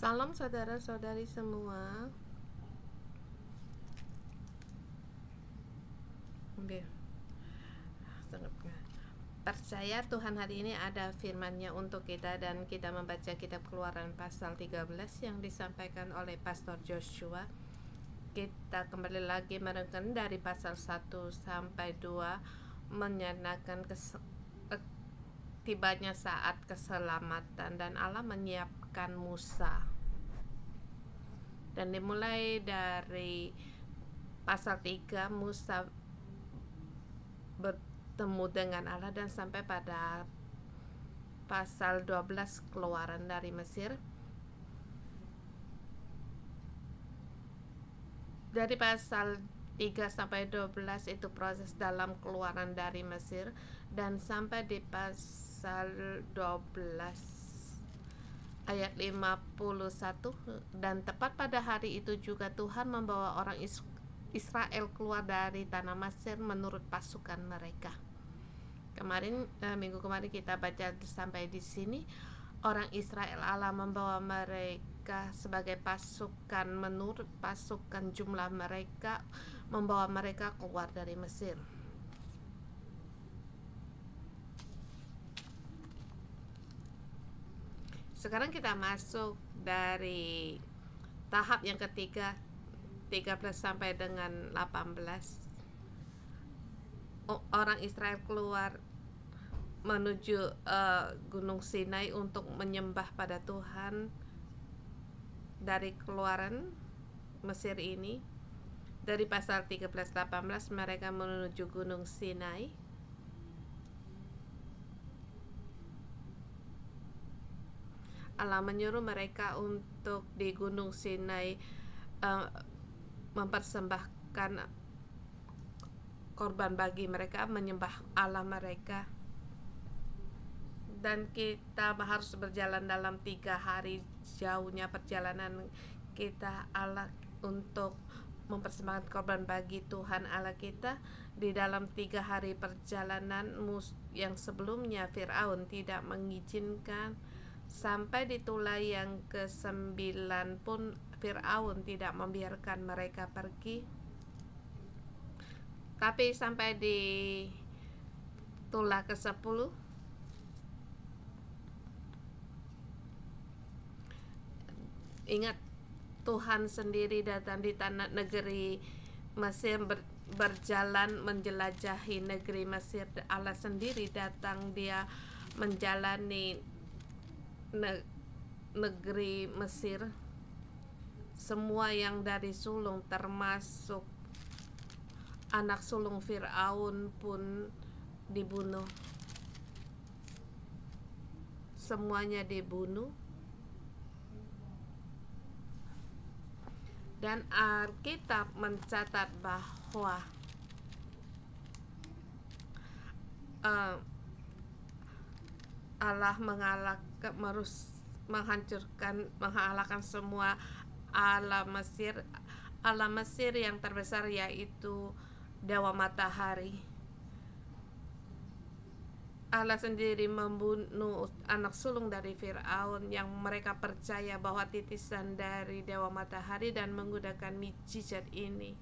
Salam saudara-saudari semua. Sangat percaya Tuhan hari ini ada firman-Nya untuk kita, dan kita membaca kitab Keluaran pasal 13 yang disampaikan oleh Pastor Joshua. Kita kembali lagi merenungkan dari pasal 1 sampai 2, menyatakan tibanya saat keselamatan dan Allah menyiapkan Musa. Dan dimulai dari pasal 3, Musa bertemu dengan Allah, dan sampai pada pasal 12 keluaran dari Mesir. Dari pasal 3 sampai 12 itu proses dalam keluaran dari Mesir, dan sampai di pasal 12 ayat 51, dan tepat pada hari itu juga Tuhan membawa orang Israel keluar dari tanah Mesir menurut pasukan mereka. Minggu kemarin kita baca sampai di sini, orang Israel, Allah membawa mereka sebagai pasukan menurut pasukan jumlah mereka, membawa mereka keluar dari Mesir. Sekarang kita masuk dari tahap yang ketiga, 13 sampai dengan 18. Orang Israel keluar menuju Gunung Sinai untuk menyembah pada Tuhan. Dari keluaran Mesir ini, dari pasal 13-18 mereka menuju Gunung Sinai. Allah menyuruh mereka untuk di Gunung Sinai mempersembahkan korban bagi mereka, menyembah Allah mereka. Dan kita harus berjalan dalam 3 hari jauhnya perjalanan kita Allah untuk mempersembahkan korban bagi Tuhan Allah kita. Di dalam 3 hari perjalanan yang sebelumnya Firaun tidak mengizinkan, sampai di tulah yang ke-9 pun Firaun tidak membiarkan mereka pergi. Tapi sampai di tulah ke-10 ingat, Tuhan sendiri datang di tanah negeri Mesir, berjalan menjelajahi negeri Mesir. Allah sendiri datang, dia menjalani negeri Mesir. Semua yang dari sulung, termasuk anak sulung Firaun pun dibunuh. Semuanya dibunuh. Dan Alkitab mencatat bahwa Allah mengalahkan semua Allah Mesir. Allah Mesir yang terbesar yaitu dewa matahari. Allah sendiri membunuh anak sulung dari Firaun yang mereka percaya bahwa titisan dari dewa matahari, dan menggunakan mukjizat ini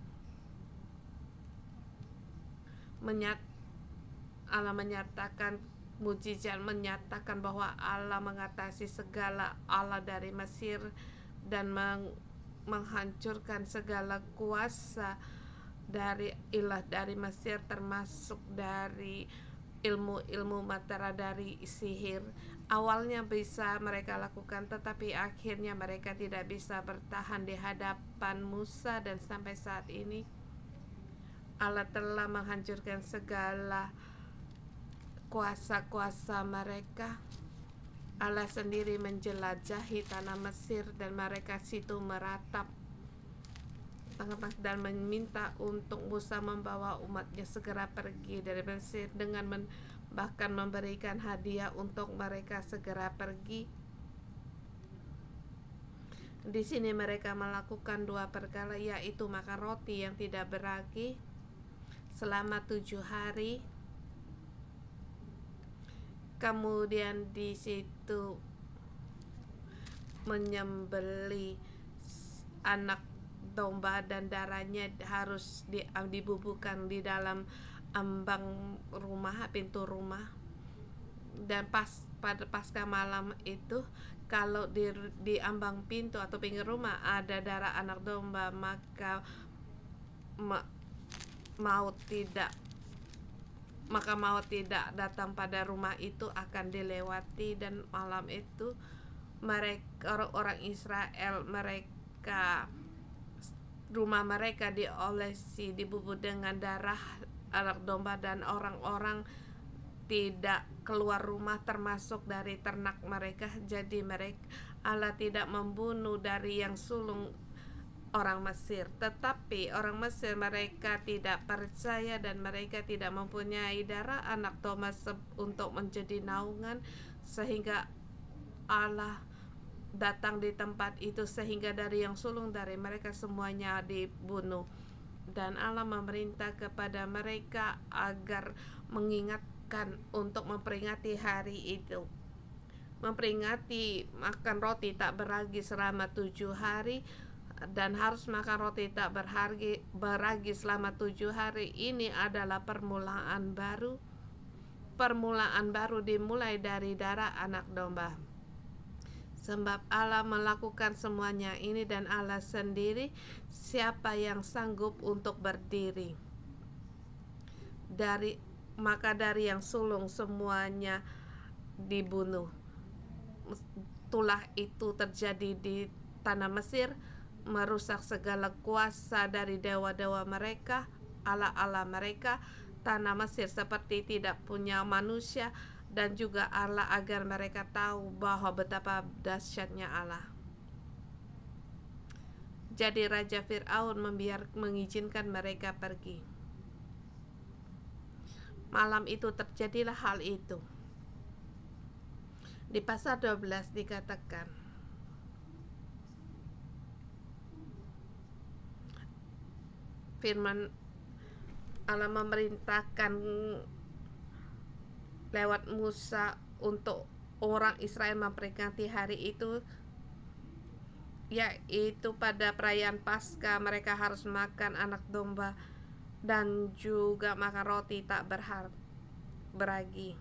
Allah menyatakan mukjizat, menyatakan bahwa Allah mengatasi segala Allah dari Mesir dan menghancurkan segala kuasa dari ilah dari Mesir, termasuk dari ilmu matara, dari sihir. Awalnya bisa mereka lakukan, tetapi akhirnya mereka tidak bisa bertahan di hadapan Musa, dan sampai saat ini Allah telah menghancurkan segala kuasa-kuasa mereka. Allah sendiri menjelajahi tanah Mesir, dan mereka situ meratap dan meminta untuk Musa membawa umatnya segera pergi dari Mesir, dengan bahkan memberikan hadiah untuk mereka segera pergi. Di sini mereka melakukan 2 perkara, yaitu makan roti yang tidak beragi selama 7 hari. Kemudian di situ menyembeli anak domba dan darahnya harus dibubuhkan di dalam ambang rumah, pintu rumah. Dan pada pasca malam itu, kalau di ambang pintu atau pinggir rumah ada darah anak domba, maka maut datang pada rumah itu, akan dilewati. Dan malam itu orang Israel, rumah mereka diolesi, dibubuh dengan darah anak domba, dan orang-orang tidak keluar rumah termasuk dari ternak mereka. Jadi Allah tidak membunuh dari yang sulung orang Mesir, tetapi orang Mesir mereka tidak percaya dan mereka tidak mempunyai darah anak domba untuk menjadi naungan, sehingga Allah datang di tempat itu, sehingga dari yang sulung dari mereka semuanya dibunuh. Dan Allah memerintah kepada mereka agar mengingatkan untuk memperingati hari itu, memperingati makan roti tak beragi selama 7 hari, dan harus makan roti tak beragi selama 7 hari. Ini adalah permulaan baru. Permulaan baru dimulai dari darah anak domba. Sebab Allah melakukan semuanya ini, dan Allah sendiri siapa yang sanggup untuk berdiri. Maka dari yang sulung semuanya dibunuh. Itulah itu terjadi di tanah Mesir, merusak segala kuasa dari dewa-dewa mereka, Allah-Allah mereka. Tanah Mesir seperti tidak punya manusia, dan juga Allah, agar mereka tahu bahwa betapa dahsyatnya Allah. Jadi Raja Fir'aun mengizinkan mereka pergi. Malam itu terjadilah hal itu. Di pasal 12 dikatakan, firman Allah memerintahkan lewat Musa untuk orang Israel memperingati hari itu, yaitu pada perayaan Paskah mereka harus makan anak domba dan juga makan roti tak beragi.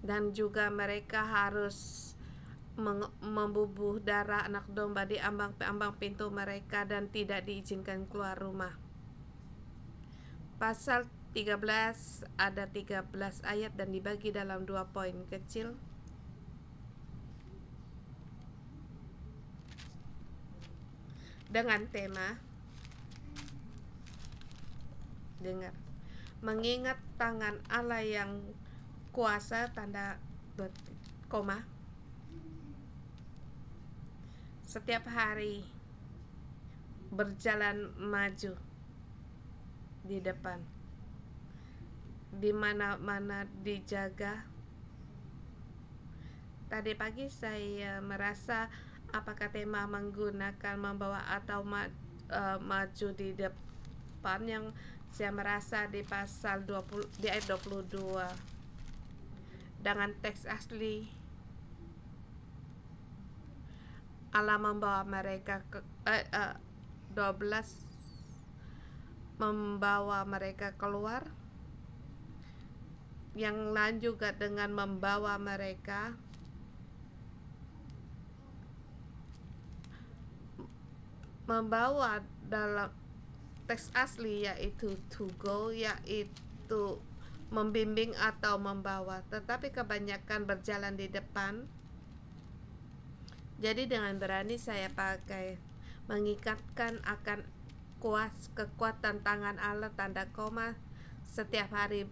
Dan juga mereka harus membubuh darah anak domba di ambang pintu mereka, dan tidak diizinkan keluar rumah. Pasal 13 ada 13 ayat dan dibagi dalam 2 poin kecil. Dengan tema, dengar, mengingat tangan Allah yang kuasa, tanda koma, setiap hari berjalan maju di depan, di mana-mana dijaga. Tadi pagi saya merasa apakah tema menggunakan membawa atau maju di depan, yang saya merasa di pasal 20, di ayat 22 dengan teks asli Allah membawa mereka 12 membawa mereka keluar. Yang lain juga dengan membawa mereka dalam teks asli yaitu to go, yaitu membimbing atau membawa, tetapi kebanyakan berjalan di depan. Jadi dengan berani saya pakai mengikatkan akan kekuatan tangan Allah, tanda koma, setiap hari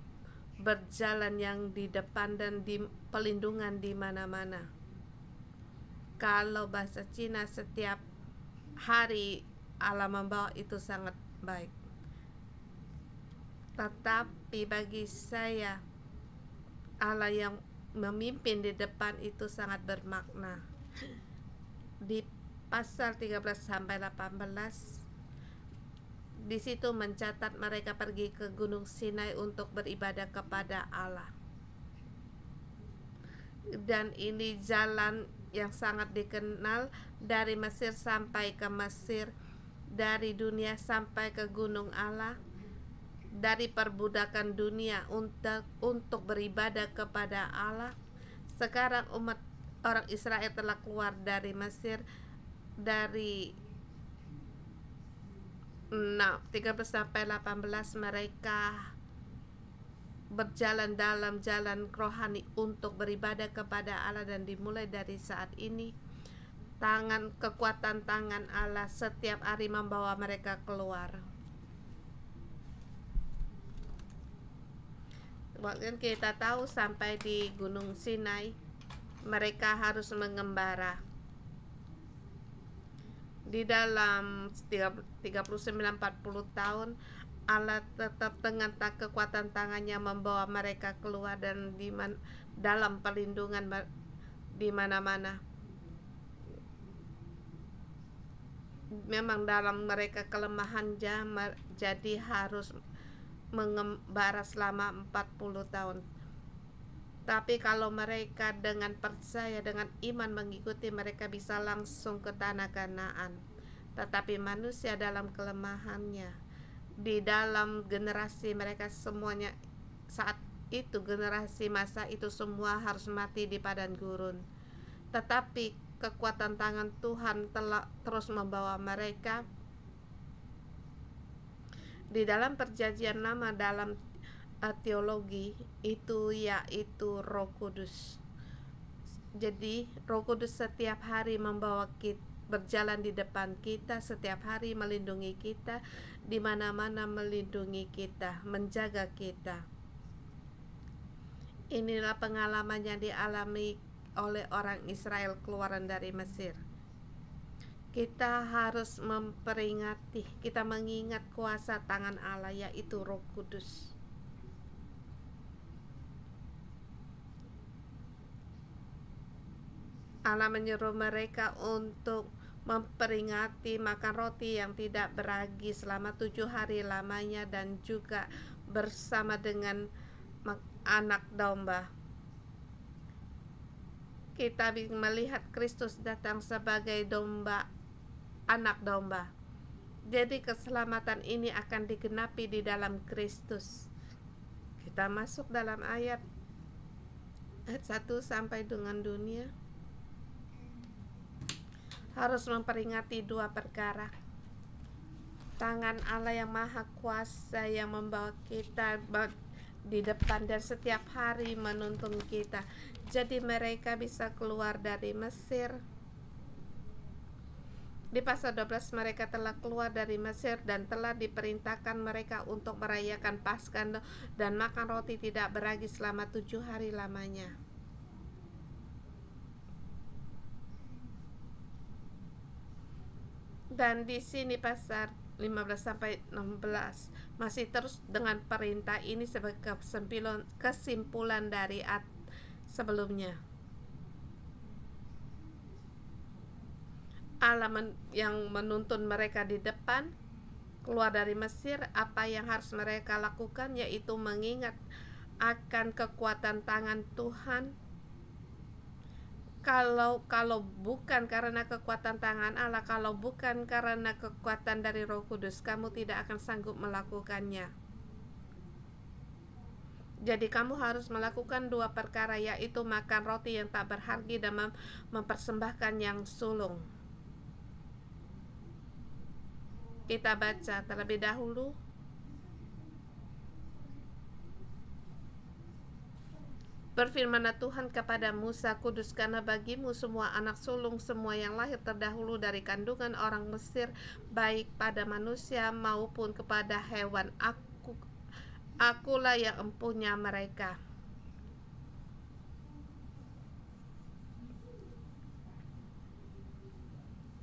berjalan yang di depan dan di pelindungan di mana-mana. Kalau bahasa Cina, setiap hari Allah membawa, itu sangat baik. Tetapi bagi saya, Allah yang memimpin di depan itu sangat bermakna. Di pasal 13 sampai 18, di situ mencatat mereka pergi ke Gunung Sinai untuk beribadah kepada Allah. dan ini jalan yang sangat dikenal dari Mesir sampai ke Mesir, dari dunia sampai ke gunung Allah, dari perbudakan dunia untuk beribadah kepada Allah. Sekarang umat orang Israel telah keluar dari Mesir, dari 13 sampai 18 mereka berjalan dalam jalan rohani untuk beribadah kepada Allah, dan dimulai dari saat ini kekuatan tangan Allah setiap hari membawa mereka keluar. Bahkan kita tahu sampai di Gunung Sinai mereka harus mengembara. Di dalam 39-40 tahun Allah tetap dengan kekuatan tangannya membawa mereka keluar, dan dalam perlindungan di mana-mana. Memang dalam mereka kelemahan jadi harus mengembara selama 40 tahun. Tapi kalau mereka dengan percaya, dengan iman mengikuti, mereka bisa langsung ke tanah Kanaan. Tetapi manusia dalam kelemahannya, di dalam generasi mereka semuanya saat itu, generasi masa itu semua harus mati di padang gurun. Tetapi kekuatan tangan Tuhan telah terus membawa mereka di dalam perjanjian lama, dalam teologi itu, yaitu Roh Kudus. Jadi Roh Kudus setiap hari membawa kita, berjalan di depan kita, setiap hari melindungi kita, di mana-mana melindungi kita, menjaga kita. Inilah pengalaman yang dialami oleh orang Israel keluaran dari Mesir. Kita harus memperingati, kita mengingat kuasa tangan Allah, yaitu Roh Kudus. Allah menyuruh mereka untuk memperingati makan roti yang tidak beragi selama 7 hari lamanya, dan juga bersama dengan anak domba. Kita melihat Kristus datang sebagai domba, anak domba. Jadi keselamatan ini akan digenapi di dalam Kristus. Kita masuk dalam ayat 1 sampai dengan dunia. Harus memperingati 2 perkara. Tangan Allah yang maha kuasa yang membawa kita di depan dan setiap hari menuntun kita. Jadi mereka bisa keluar dari Mesir. Di pasal 12 mereka telah keluar dari Mesir, dan telah diperintahkan mereka untuk merayakan Paskah dan makan roti tidak beragi selama 7 hari lamanya. Dan di sini pasal 15 sampai 16 masih terus dengan perintah ini sebagai kesimpulan dari sebelumnya. Allah yang menuntun mereka di depan keluar dari Mesir. Apa yang harus mereka lakukan, yaitu mengingat akan kekuatan tangan Tuhan. Kalau bukan karena kekuatan tangan Allah, kalau bukan karena kekuatan dari Roh Kudus, kamu tidak akan sanggup melakukannya. Jadi kamu harus melakukan 2 perkara, yaitu makan roti yang tak berharga dan mempersembahkan yang sulung. Kita baca terlebih dahulu. Berfirmanlah Tuhan kepada Musa, kuduskanlah bagimu semua anak sulung, semua yang lahir terdahulu dari kandungan orang Mesir, baik pada manusia maupun kepada hewan. Akulah yang empunya mereka.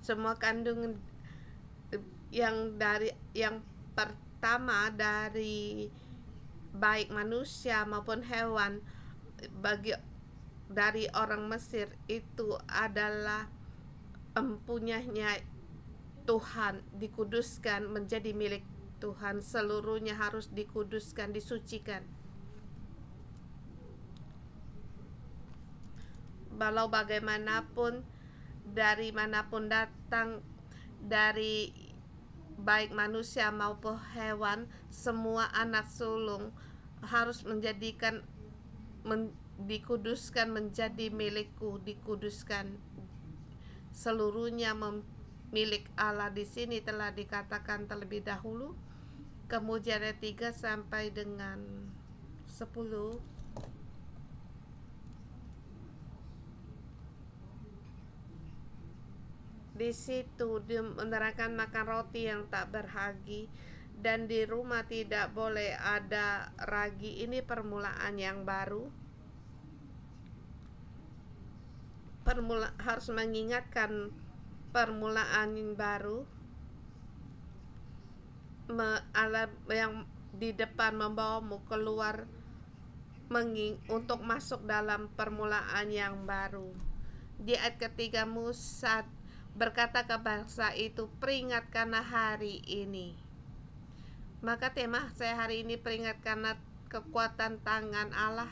Semua kandungan yang pertama dari baik manusia maupun hewan dari orang Mesir itu adalah empunyanya Tuhan, dikuduskan menjadi milik Tuhan. Seluruhnya harus dikuduskan, disucikan. walau bagaimanapun, dari manapun datang, dari baik manusia maupun hewan, semua anak sulung harus dikuduskan menjadi milikku, dikuduskan seluruhnya milik Allah. Di sini telah dikatakan terlebih dahulu. Kemudian ayat 3 sampai dengan 10. Di situ menerangkan makan roti yang tak berhagi, dan di rumah tidak boleh ada ragi. Ini permulaan yang baru. Harus mengingatkan permulaan yang baru. Allah yang di depan membawamu keluar untuk masuk dalam permulaan yang baru. Di ayat ketiga, Musa berkata ke bangsa itu, peringat karena hari ini. Maka tema saya hari ini peringat karena kekuatan tangan Allah.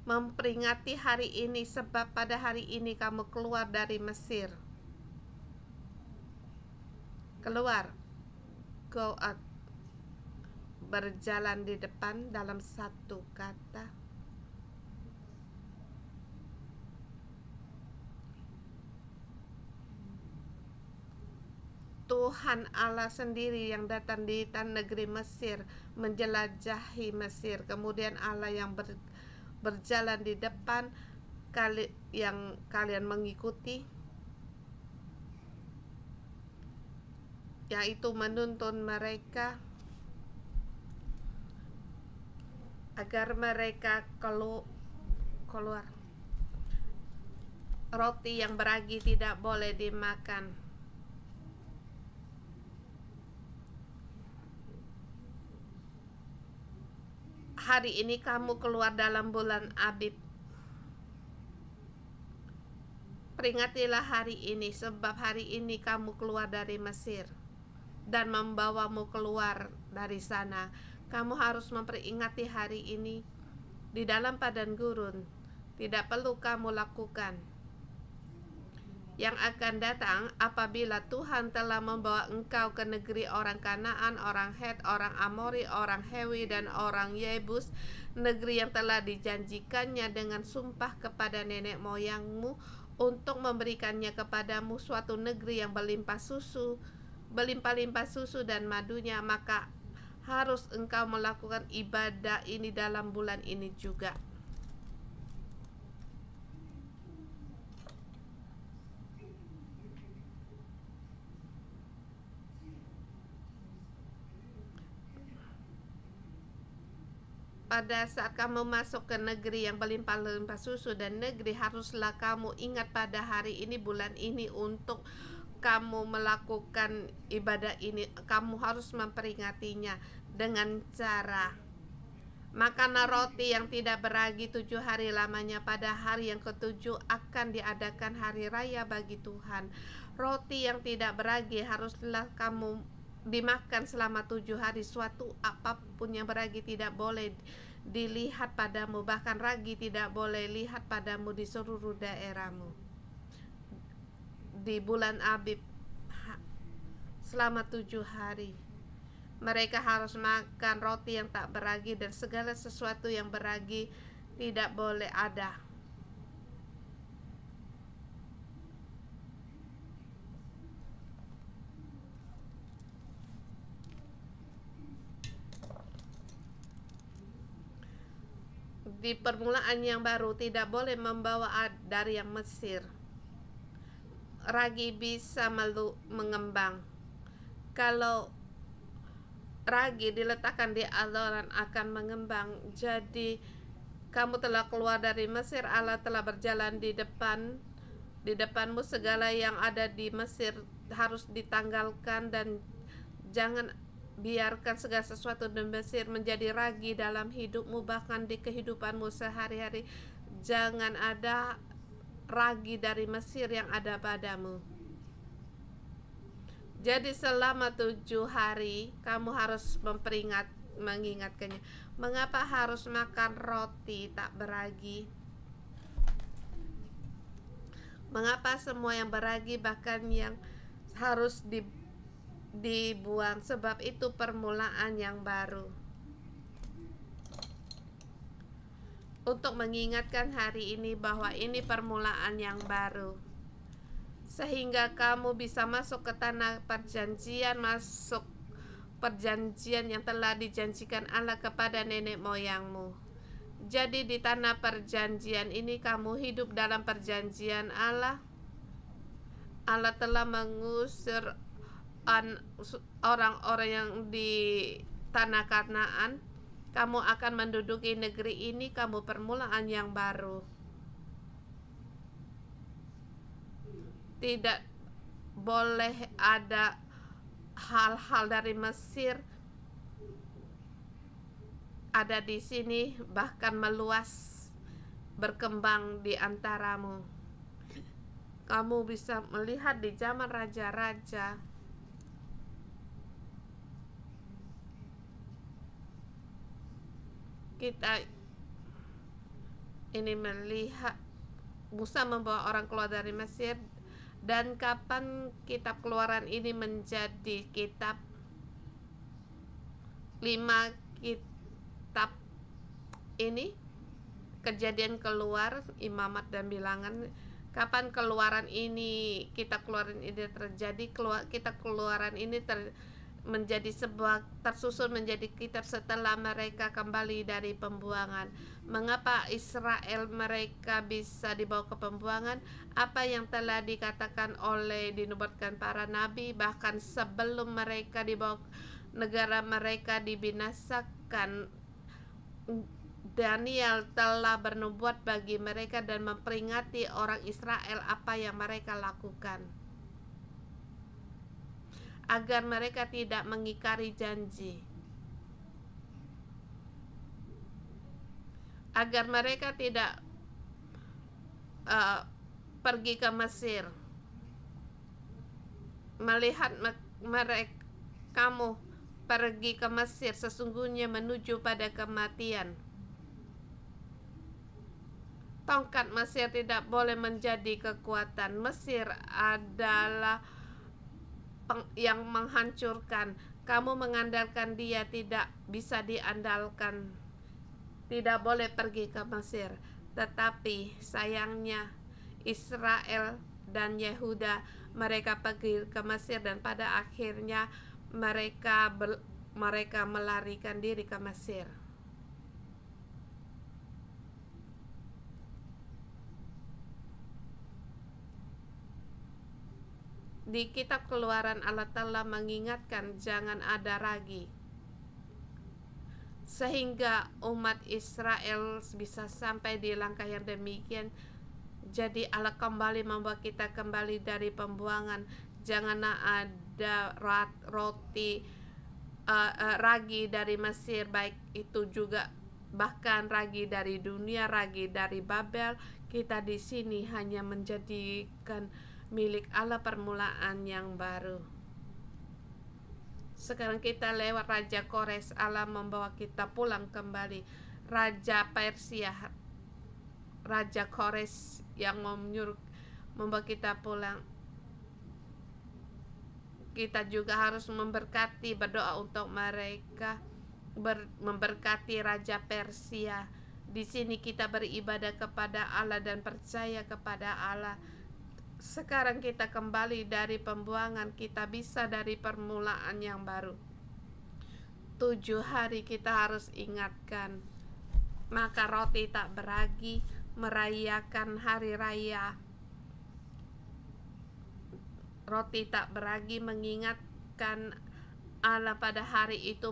Memperingati hari ini sebab pada hari ini kamu keluar dari Mesir. Keluar, go out, berjalan di depan dalam satu kata. Tuhan Allah sendiri yang datang di tanah negeri Mesir, menjelajahi Mesir. Kemudian Allah yang berjalan di depan yang kalian mengikuti, yaitu menuntun mereka agar mereka keluar. Roti yang beragi tidak boleh dimakan. Hari ini kamu keluar dalam bulan Abib. Peringatilah hari ini sebab hari ini kamu keluar dari Mesir dan membawamu keluar dari sana. Kamu harus memperingati hari ini di dalam padang gurun. Tidak perlu kamu lakukan. Yang akan datang apabila Tuhan telah membawa engkau ke negeri orang Kanaan, orang Het, orang Amori, orang Hewi, dan orang Yebus, negeri yang telah dijanjikannya dengan sumpah kepada nenek moyangmu untuk memberikannya kepadamu, suatu negeri yang berlimpah-limpah susu dan madunya. Maka harus engkau melakukan ibadah ini dalam bulan ini juga. Pada saat kamu masuk ke negeri yang berlimpah-limpah susu dan negeri, haruslah kamu ingat pada hari ini, bulan ini, untuk kamu melakukan ibadah ini. Kamu harus memperingatinya dengan cara makanlah roti yang tidak beragi 7 hari lamanya. Pada hari yang ke-7 akan diadakan hari raya bagi Tuhan. Roti yang tidak beragi haruslah kamu dimakan selama 7 hari. Suatu apapun yang beragi tidak boleh dilihat padamu, bahkan ragi tidak boleh lihat padamu di seluruh daerahmu. Di bulan Abib selama 7 hari mereka harus makan roti yang tak beragi, dan segala sesuatu yang beragi tidak boleh ada. Di permulaan yang baru tidak boleh membawa dari yang Mesir. Ragi bisa mengembang. Kalau ragi diletakkan di adoran akan mengembang. Jadi kamu telah keluar dari Mesir, Allah telah berjalan di depanmu. Segala yang ada di Mesir harus ditanggalkan, dan jangan biarkan segala sesuatu di Mesir menjadi ragi dalam hidupmu, bahkan di kehidupanmu sehari-hari. Jangan ada ragi dari Mesir yang ada padamu. Jadi selama 7 hari kamu harus mengingatkannya. Mengapa harus makan roti tak beragi? Mengapa semua yang beragi, bahkan yang harus dibuang? Sebab itu permulaan yang baru. Untuk mengingatkan hari ini bahwa ini permulaan yang baru, sehingga kamu bisa masuk ke tanah perjanjian, masuk perjanjian yang telah dijanjikan Allah kepada nenek moyangmu. Jadi di tanah perjanjian ini kamu hidup dalam perjanjian Allah. Allah telah mengusir orang-orang yang di tanah Kanaan. Kamu akan menduduki negeri ini, kamu permulaan yang baru. Tidak boleh ada hal-hal dari Mesir ada di sini, bahkan meluas, berkembang di antaramu. Kamu bisa melihat di zaman raja-raja, kita ini melihat Musa membawa orang keluar dari Mesir. Dan kapan kitab Keluaran ini menjadi kitab? 5 kitab ini, Kejadian, Keluar, Imamat, dan Bilangan. Kapan Keluaran ini, kitab Keluaran ini terjadi? Kitab Keluaran ini menjadi tersusun menjadi kitab setelah mereka kembali dari pembuangan. Mengapa Israel mereka bisa dibawa ke pembuangan? Apa yang telah dikatakan dinubuatkan para nabi, bahkan sebelum mereka dibawa negara mereka dibinasakan, Daniel telah bernubuat bagi mereka dan memperingati orang Israel apa yang mereka lakukan, agar mereka tidak mengingkari janji, agar mereka tidak pergi ke Mesir. Melihat kamu pergi ke Mesir sesungguhnya menuju pada kematian. Tongkat Mesir tidak boleh menjadi kekuatan. Mesir adalah yang menghancurkan. Kamu mengandalkan dia, tidak bisa diandalkan. Tidak boleh pergi ke Mesir. Tetapi sayangnya Israel dan Yehuda, mereka pergi ke Mesir, dan pada akhirnya mereka melarikan diri ke Mesir. Di kitab Keluaran Allah telah mengingatkan jangan ada ragi, sehingga umat Israel bisa sampai di langkah yang demikian. Jadi Allah kembali membawa kita kembali dari pembuangan. Jangan ada roti ragi dari Mesir, baik itu juga bahkan ragi dari dunia, ragi dari Babel. Kita di sini hanya menjadikan milik Allah permulaan yang baru. Sekarang kita lewat Raja Kores, Allah membawa kita pulang kembali. Raja Persia, Raja Kores yang membawa kita pulang. Kita juga harus memberkati, berdoa untuk mereka, memberkati Raja Persia. Di sini kita beribadah kepada Allah dan percaya kepada Allah. Sekarang kita kembali dari pembuangan, kita bisa dari permulaan yang baru. 7 hari kita harus ingatkan. Maka roti tak beragi, merayakan hari raya. Roti tak beragi mengingatkan Allah pada hari itu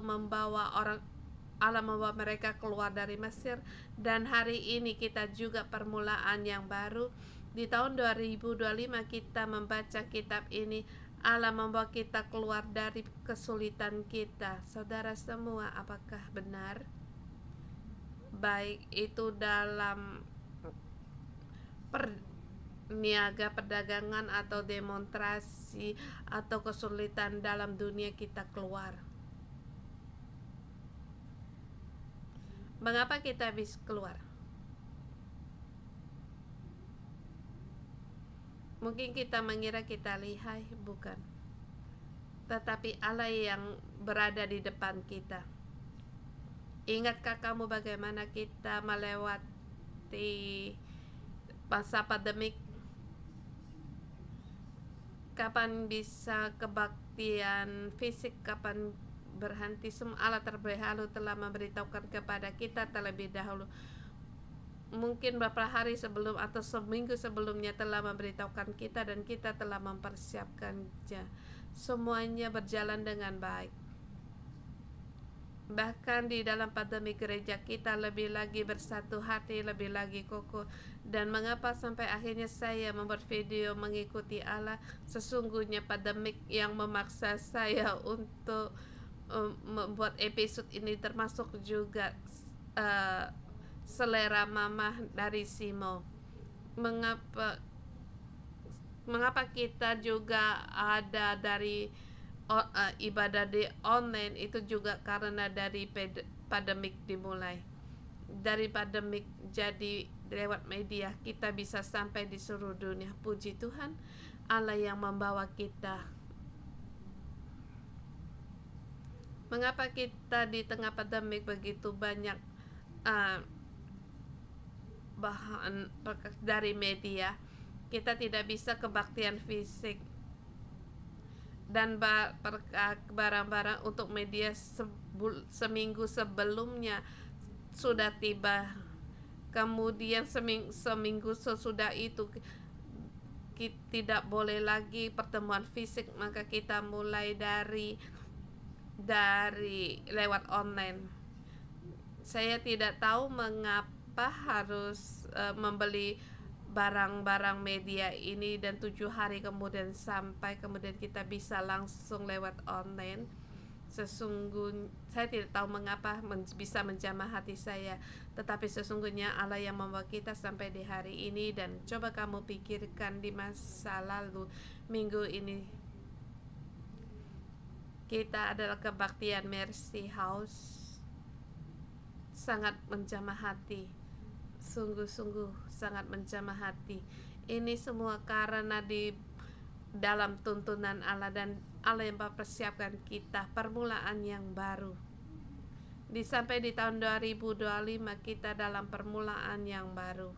Allah membawa mereka keluar dari Mesir. Dan hari ini kita juga permulaan yang baru. Di tahun 2025 kita membaca kitab ini, Allah membawa kita keluar dari kesulitan kita. Saudara semua, apakah benar? Baik itu dalam niaga perdagangan atau demonstrasi atau kesulitan dalam dunia, kita keluar. Mengapa kita bisa keluar? Mungkin kita mengira kita lihai, bukan. Tetapi Allah yang berada di depan kita. Ingatkah kamu bagaimana kita melewati masa pandemik? Kapan bisa kebaktian fisik, kapan berhenti? Semua Allah terlebih dahulu telah memberitahukan kepada kita terlebih dahulu. Mungkin beberapa hari sebelum atau seminggu sebelumnya telah memberitahukan kita, dan kita telah mempersiapkannya. Semuanya berjalan dengan baik. Bahkan di dalam pandemi gereja kita lebih lagi bersatu hati, lebih lagi kokoh. Dan mengapa sampai akhirnya saya membuat video mengikuti Allah? Sesungguhnya pandemik yang memaksa saya untuk membuat episode ini, termasuk juga selera mama dari Simo. Mengapa kita juga ada dari ibadah di online itu juga karena dari pandemik dimulai. Dari pandemik jadi lewat media kita bisa sampai di seluruh dunia. Puji Tuhan, Allah yang membawa kita. Mengapa kita di tengah pandemik begitu banyak bahan dari media? Kita tidak bisa kebaktian fisik dan barang-barang untuk media seminggu sebelumnya sudah tiba. Kemudian seminggu sesudah itu kita tidak boleh lagi pertemuan fisik, maka kita mulai dari lewat online. Saya tidak tahu mengapa harus membeli barang-barang media ini, dan 7 hari kemudian sampai kemudian kita bisa langsung lewat online. Sesungguhnya saya tidak tahu mengapa bisa menjamah hati saya, tetapi sesungguhnya Allah yang membawa kita sampai di hari ini. Dan coba kamu pikirkan di masa lalu, minggu ini kita adalah kebaktian Mercy House. Sangat menjamah hati, sungguh-sungguh sangat menjamah hati. Ini semua karena di dalam tuntunan Allah, dan Allah yang mempersiapkan kita permulaan yang baru. Sampai di tahun 2025 kita dalam permulaan yang baru.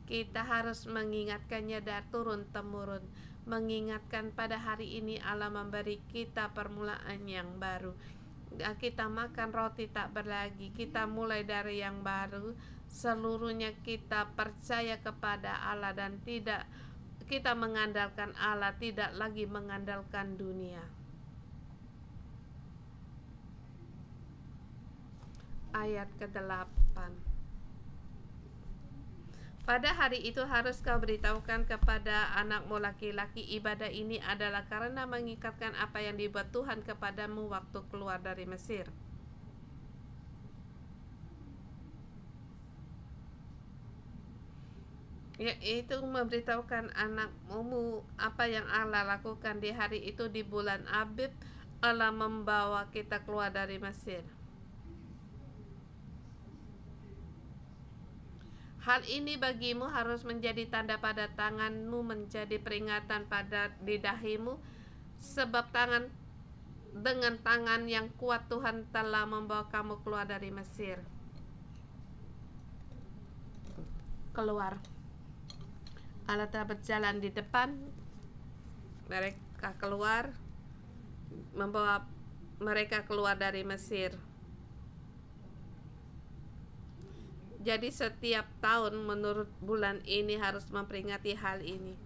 Kita harus mengingatkannya dari turun temurun, mengingatkan pada hari ini Allah memberi kita permulaan yang baru. Kita makan roti tak berlagi, kita mulai dari yang baru. Seluruhnya kita percaya kepada Allah dan tidak kita mengandalkan Allah, tidak lagi mengandalkan dunia. Ayat ke-8. Pada hari itu harus kau beritahukan kepada anakmu laki-laki, ibadah ini adalah karena mengikatkan apa yang dibuat Tuhan kepadamu waktu keluar dari Mesir. Yaitu memberitahukan anakmu apa yang Allah lakukan di hari itu. Di bulan Abib Allah membawa kita keluar dari Mesir. Hal ini bagimu harus menjadi tanda pada tanganmu, menjadi peringatan pada di dahimu, sebab dengan tangan yang kuat Tuhan telah membawa kamu keluar dari Mesir. Keluar. Allah telah berjalan di depan, mereka keluar, membawa mereka keluar dari Mesir. Jadi setiap tahun menurut bulan ini harus memperingati hal ini.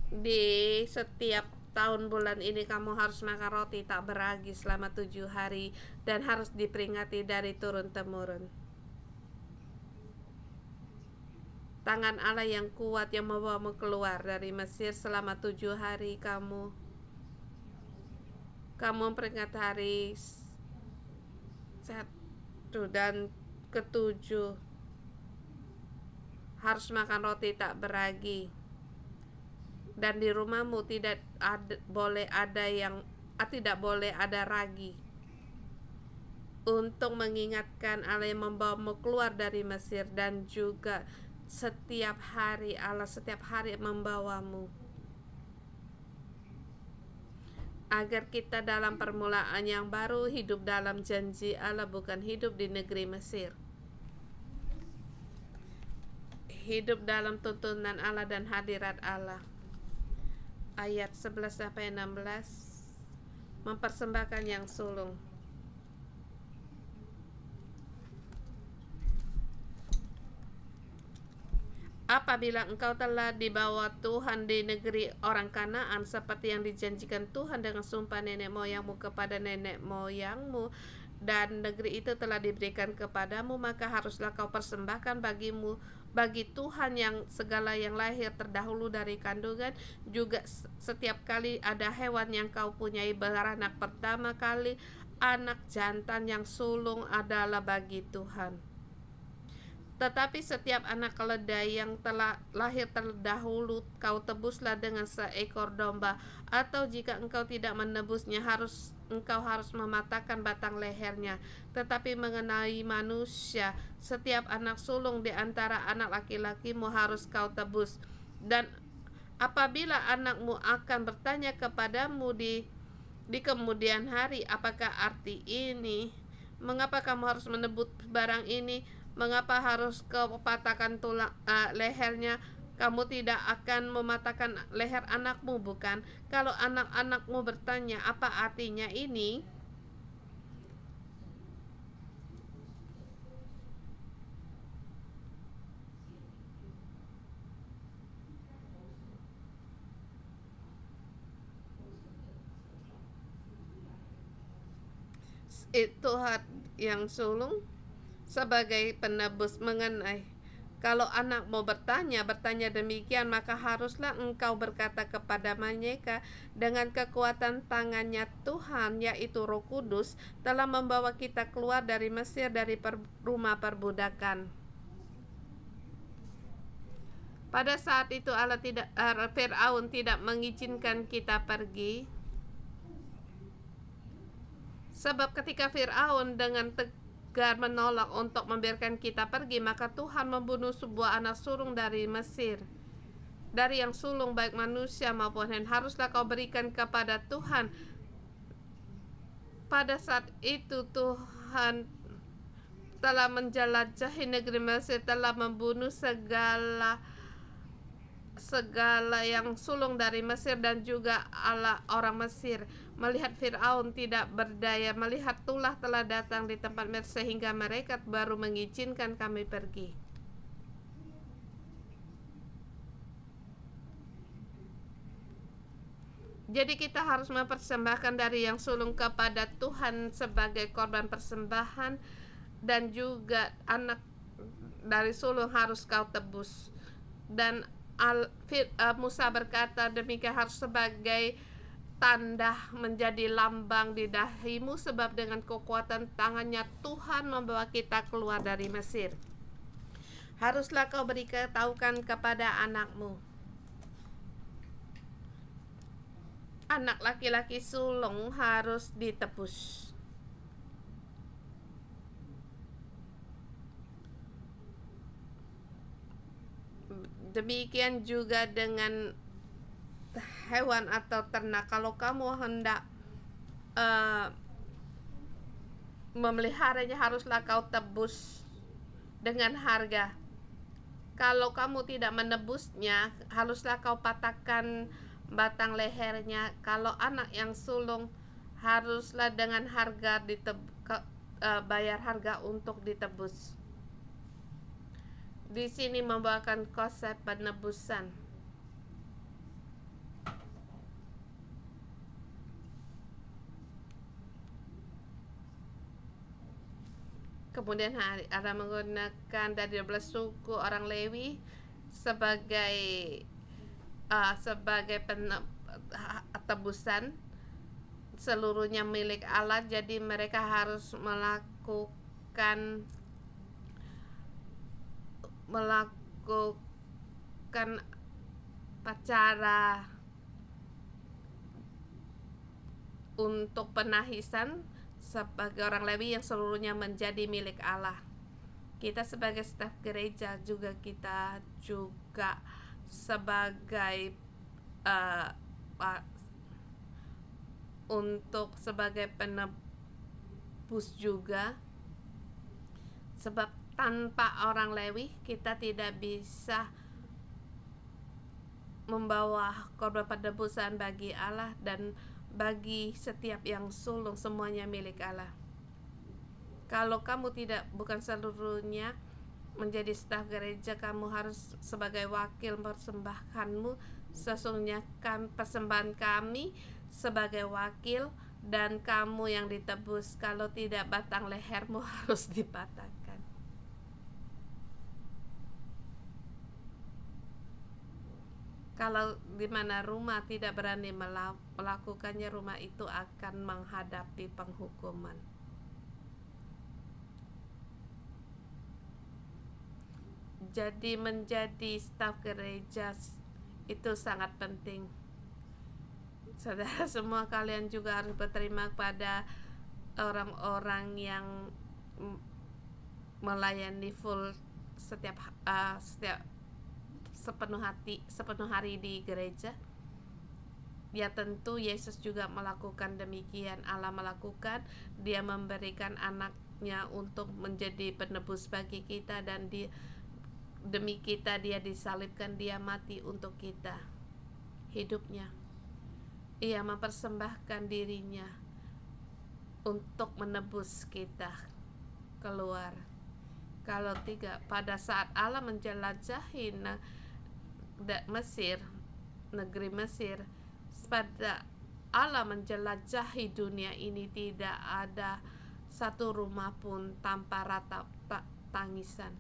Di setiap tahun bulan ini kamu harus makan roti tak beragi selama 7 hari, dan harus diperingati dari turun temurun. Tangan Allah yang kuat yang membawamu keluar dari Mesir selama 7 hari. Kamu memperingati hari 1 dan ke-7 harus makan roti tak beragi, dan di rumahmu tidak boleh ada ragi. untuk mengingatkan Allah yang membawamu keluar dari Mesir, dan juga setiap hari Allah setiap hari membawamu, agar kita dalam permulaan yang baru hidup dalam janji Allah, bukan hidup di negeri Mesir, hidup dalam tuntunan Allah dan hadirat Allah. Ayat 11-16, mempersembahkan yang sulung. Apabila engkau telah dibawa Tuhan di negeri orang Kanaan seperti yang dijanjikan Tuhan dengan sumpah nenek moyangmu kepada nenek moyangmu, dan negeri itu telah diberikan kepadamu, maka haruslah kau persembahkan bagi Tuhan yang segala yang lahir terdahulu dari kandungan, juga setiap kali ada hewan yang kau punyai beranak pertama kali, anak jantan yang sulung adalah bagi Tuhan. Tetapi setiap anak keledai yang telah lahir terdahulu kau tebuslah dengan seekor domba, atau jika engkau tidak menebusnya, engkau harus mematahkan batang lehernya. Tetapi mengenai manusia, setiap anak sulung di antara anak laki-lakimu harus kau tebus. Dan apabila anakmu akan bertanya kepadamu di kemudian hari, apakah arti ini? Mengapa kamu harus menebus barang ini? Mengapa harus kau patahkan lehernya? Kamu tidak akan mematahkan leher anakmu, bukan? Kalau anak-anakmu bertanya, apa artinya ini? Itu yang sulung sebagai penebus mengenai. Kalau anak mau bertanya demikian, maka haruslah engkau berkata kepada mereka, dengan kekuatan tangannya Tuhan, yaitu Roh Kudus, telah membawa kita keluar dari Mesir, dari rumah perbudakan. Pada saat itu Firaun tidak mengizinkan kita pergi, sebab ketika Firaun dengan tegar menolak untuk membiarkan kita pergi, maka Tuhan membunuh sebuah anak sulung dari Mesir, dari yang sulung baik manusia maupun hewan. Haruslah kau berikan kepada Tuhan. Pada saat itu Tuhan telah menjelajahi negeri Mesir, telah membunuh segala yang sulung dari Mesir dan juga orang Mesir. Melihat Firaun tidak berdaya, melihat tulah telah datang di tempat mereka, sehingga mereka baru mengizinkan kami pergi. Jadi kita harus mempersembahkan dari yang sulung kepada Tuhan sebagai korban persembahan, dan juga anak dari sulung harus kau tebus. Dan Musa berkata, demikian harus sebagai tanda menjadi lambang di dahimu, sebab dengan kekuatan tangannya Tuhan membawa kita keluar dari Mesir. Haruslah kau beritahukan kepada anakmu, anak laki-laki sulung harus ditebus. Demikian juga dengan hewan atau ternak. Kalau kamu hendak memeliharanya, haruslah kau tebus dengan harga. Kalau kamu tidak menebusnya, haruslah kau patahkan batang lehernya. Kalau anak yang sulung, haruslah dengan harga bayar harga untuk ditebus. Di sini membawakan konsep penebusan. Kemudian ada menggunakan dari 12 suku orang Lewi sebagai tebusan, seluruhnya milik Allah. Jadi mereka harus melakukan upacara untuk penahisan sebagai orang Lewi yang seluruhnya menjadi milik Allah. Kita sebagai staf gereja kita juga sebagai untuk sebagai penebus juga, sebab tanpa orang Lewi kita tidak bisa membawa korban penebusan bagi Allah dan bagi setiap yang sulung, semuanya milik Allah. Kalau kamu bukan seluruhnya menjadi staf gereja, kamu harus sebagai wakil persembahkanmu. Sesungguhnya persembahan kami sebagai wakil, dan kamu yang ditebus. Kalau tidak, batang lehermu harus dipatahkan. Kalau di mana rumah tidak berani melakukannya, rumah itu akan menghadapi penghukuman. Jadi menjadi staf gereja itu sangat penting. Saudara semua, kalian juga harus berterima kepada orang-orang yang melayani full setiap sepenuh hari di gereja. Ya, tentu Yesus juga melakukan demikian. Allah melakukan, Dia memberikan anaknya untuk menjadi penebus bagi kita, dan demi kita Dia disalibkan, Dia mati untuk kita. Hidupnya, Ia mempersembahkan dirinya untuk menebus kita keluar. Kalau tidak, pada saat Allah menjelajahi negeri Mesir, pada Allah menjelajahi dunia ini, tidak ada satu rumah pun tanpa tangisan.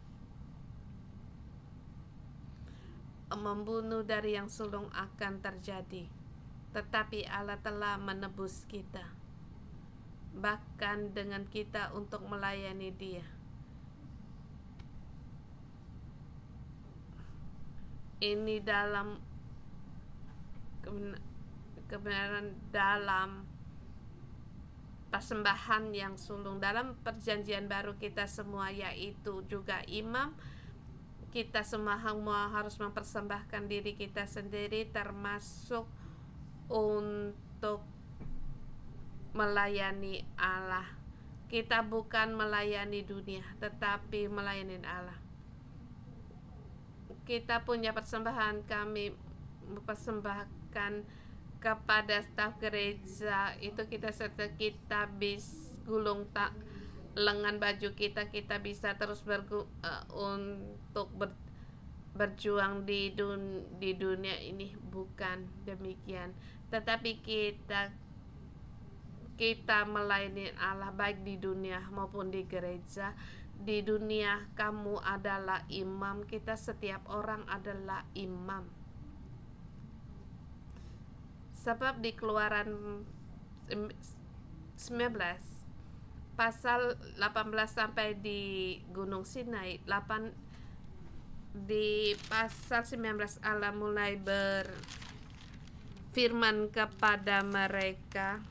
Membunuh dari yang sulung akan terjadi, tetapi Allah telah menebus kita, bahkan dengan kita untuk melayani Dia. Ini dalam kebenaran dalam persembahan yang sulung dalam perjanjian baru kita semua, yaitu juga imam. Kita semua harus mempersembahkan diri kita sendiri, termasuk untuk melayani Allah. Kita bukan melayani dunia, tetapi melayani Allah. Kita punya persembahan, kami mempersembahkan kepada staf gereja itu. Kita gulung lengan baju kita bisa terus untuk berjuang di dunia ini. Bukan demikian, tetapi kita melayani Allah baik di dunia maupun di gereja. Di dunia kamu adalah imam, kita setiap orang adalah imam. Sebab di Keluaran 19 pasal 18 sampai di Gunung Sinai, di pasal 19 Allah mulai berfirman kepada mereka.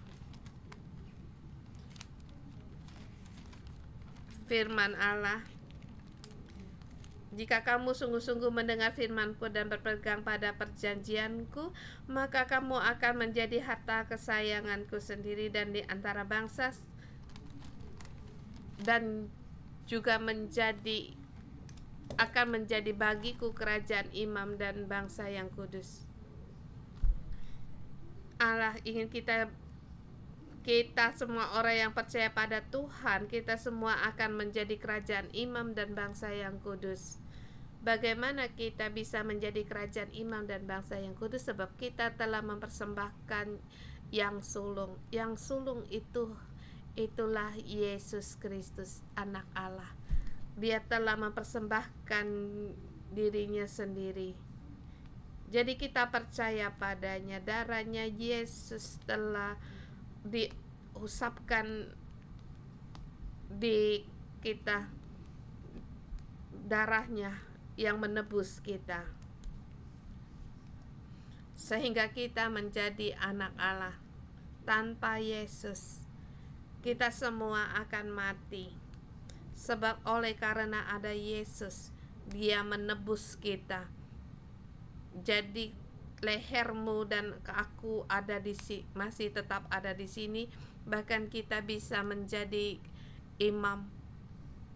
Firman Allah, jika kamu sungguh-sungguh mendengar firman-Ku dan berpegang pada perjanjian-Ku, maka kamu akan menjadi harta kesayangan-Ku sendiri dan di antara bangsa, dan juga akan menjadi bagiku kerajaan imam dan bangsa yang kudus. Allah ingin kita semua orang yang percaya pada Tuhan, kita semua akan menjadi kerajaan imam dan bangsa yang kudus. Bagaimana kita bisa menjadi kerajaan imam dan bangsa yang kudus? Sebab kita telah mempersembahkan yang sulung. Yang sulung itulah Yesus Kristus, anak Allah. Dia telah mempersembahkan dirinya sendiri. Jadi kita percaya padanya. Darahnya Yesus telah diusapkan di kita, darahnya yang menebus kita, sehingga kita menjadi anak Allah. Tanpa Yesus kita semua akan mati. Sebab oleh karena ada Yesus, Dia menebus kita. Jadi lehermu dan aku ada masih tetap ada di sini. Bahkan kita bisa menjadi imam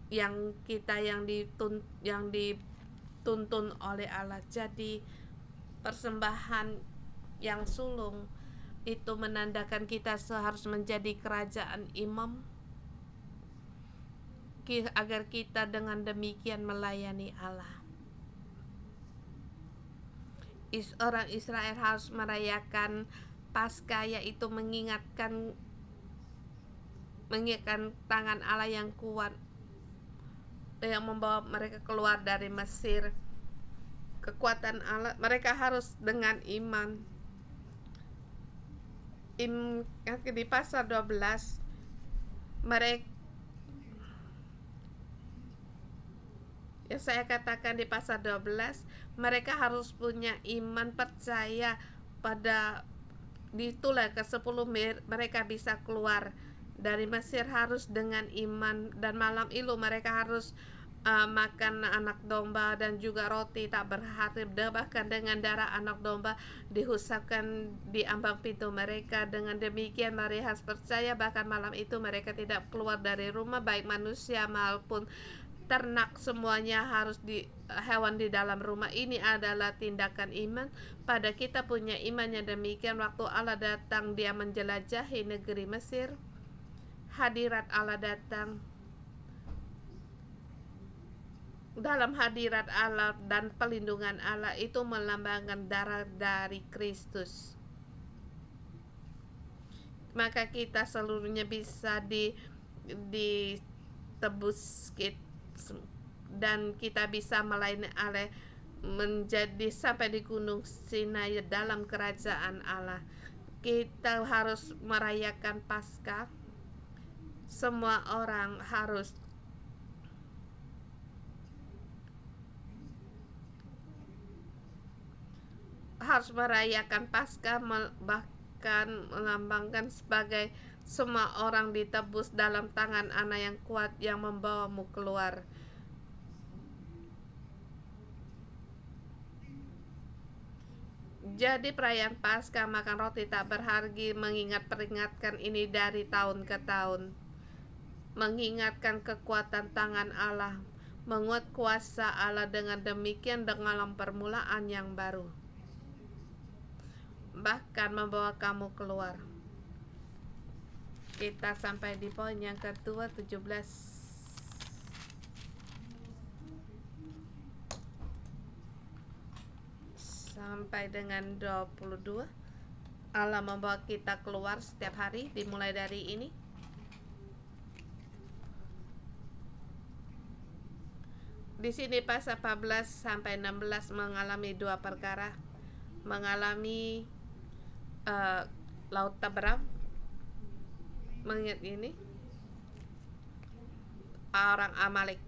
yang dituntun oleh Allah. Jadi persembahan yang sulung itu menandakan kita harus menjadi kerajaan imam, agar kita dengan demikian melayani Allah. Orang Israel harus merayakan Paskah, yaitu mengingatkan tangan Allah yang kuat yang membawa mereka keluar dari Mesir. Kekuatan Allah, mereka harus dengan iman. Di pasal 12 mereka, yang saya katakan di pasal 12, mereka harus punya iman, percaya pada ditulah ke-10 mereka bisa keluar dari Mesir harus dengan iman. Dan malam itu mereka harus makan anak domba dan juga roti tak berharib, bahkan dengan darah anak domba dihusapkan di ambang pintu mereka. Dengan demikian mereka harus percaya bahkan malam itu mereka tidak keluar dari rumah, baik manusia maupun ternak, semuanya harus hewan di dalam rumah. Ini adalah tindakan iman. Pada kita punya imannya demikian, waktu Allah datang, Dia menjelajahi negeri Mesir, hadirat Allah datang. Dalam hadirat Allah dan pelindungan Allah itu melambangkan darah dari Kristus. Maka kita seluruhnya bisa ditebus, dan kita bisa melayani Allah menjadi sampai di Gunung Sinai dalam kerajaan Allah. Kita harus merayakan Paskah. Semua orang harus merayakan Paskah, bahkan melambangkan sebagai semua orang ditebus dalam tangan anak yang kuat yang membawamu keluar. Jadi perayaan Paskah, makan roti tak berharga, peringatkan ini dari tahun ke tahun, mengingatkan kekuatan tangan Allah, menguat kuasa Allah. Dengan demikian dalam permulaan yang baru, bahkan membawa kamu keluar. Kita sampai di poin yang kedua, 17. Sampai dengan 22. Allah membawa kita keluar setiap hari, dimulai dari ini. Di sini pasal 14 sampai 16 mengalami dua perkara. Mengalami Laut Teberau. Mengingat ini, orang Amalek,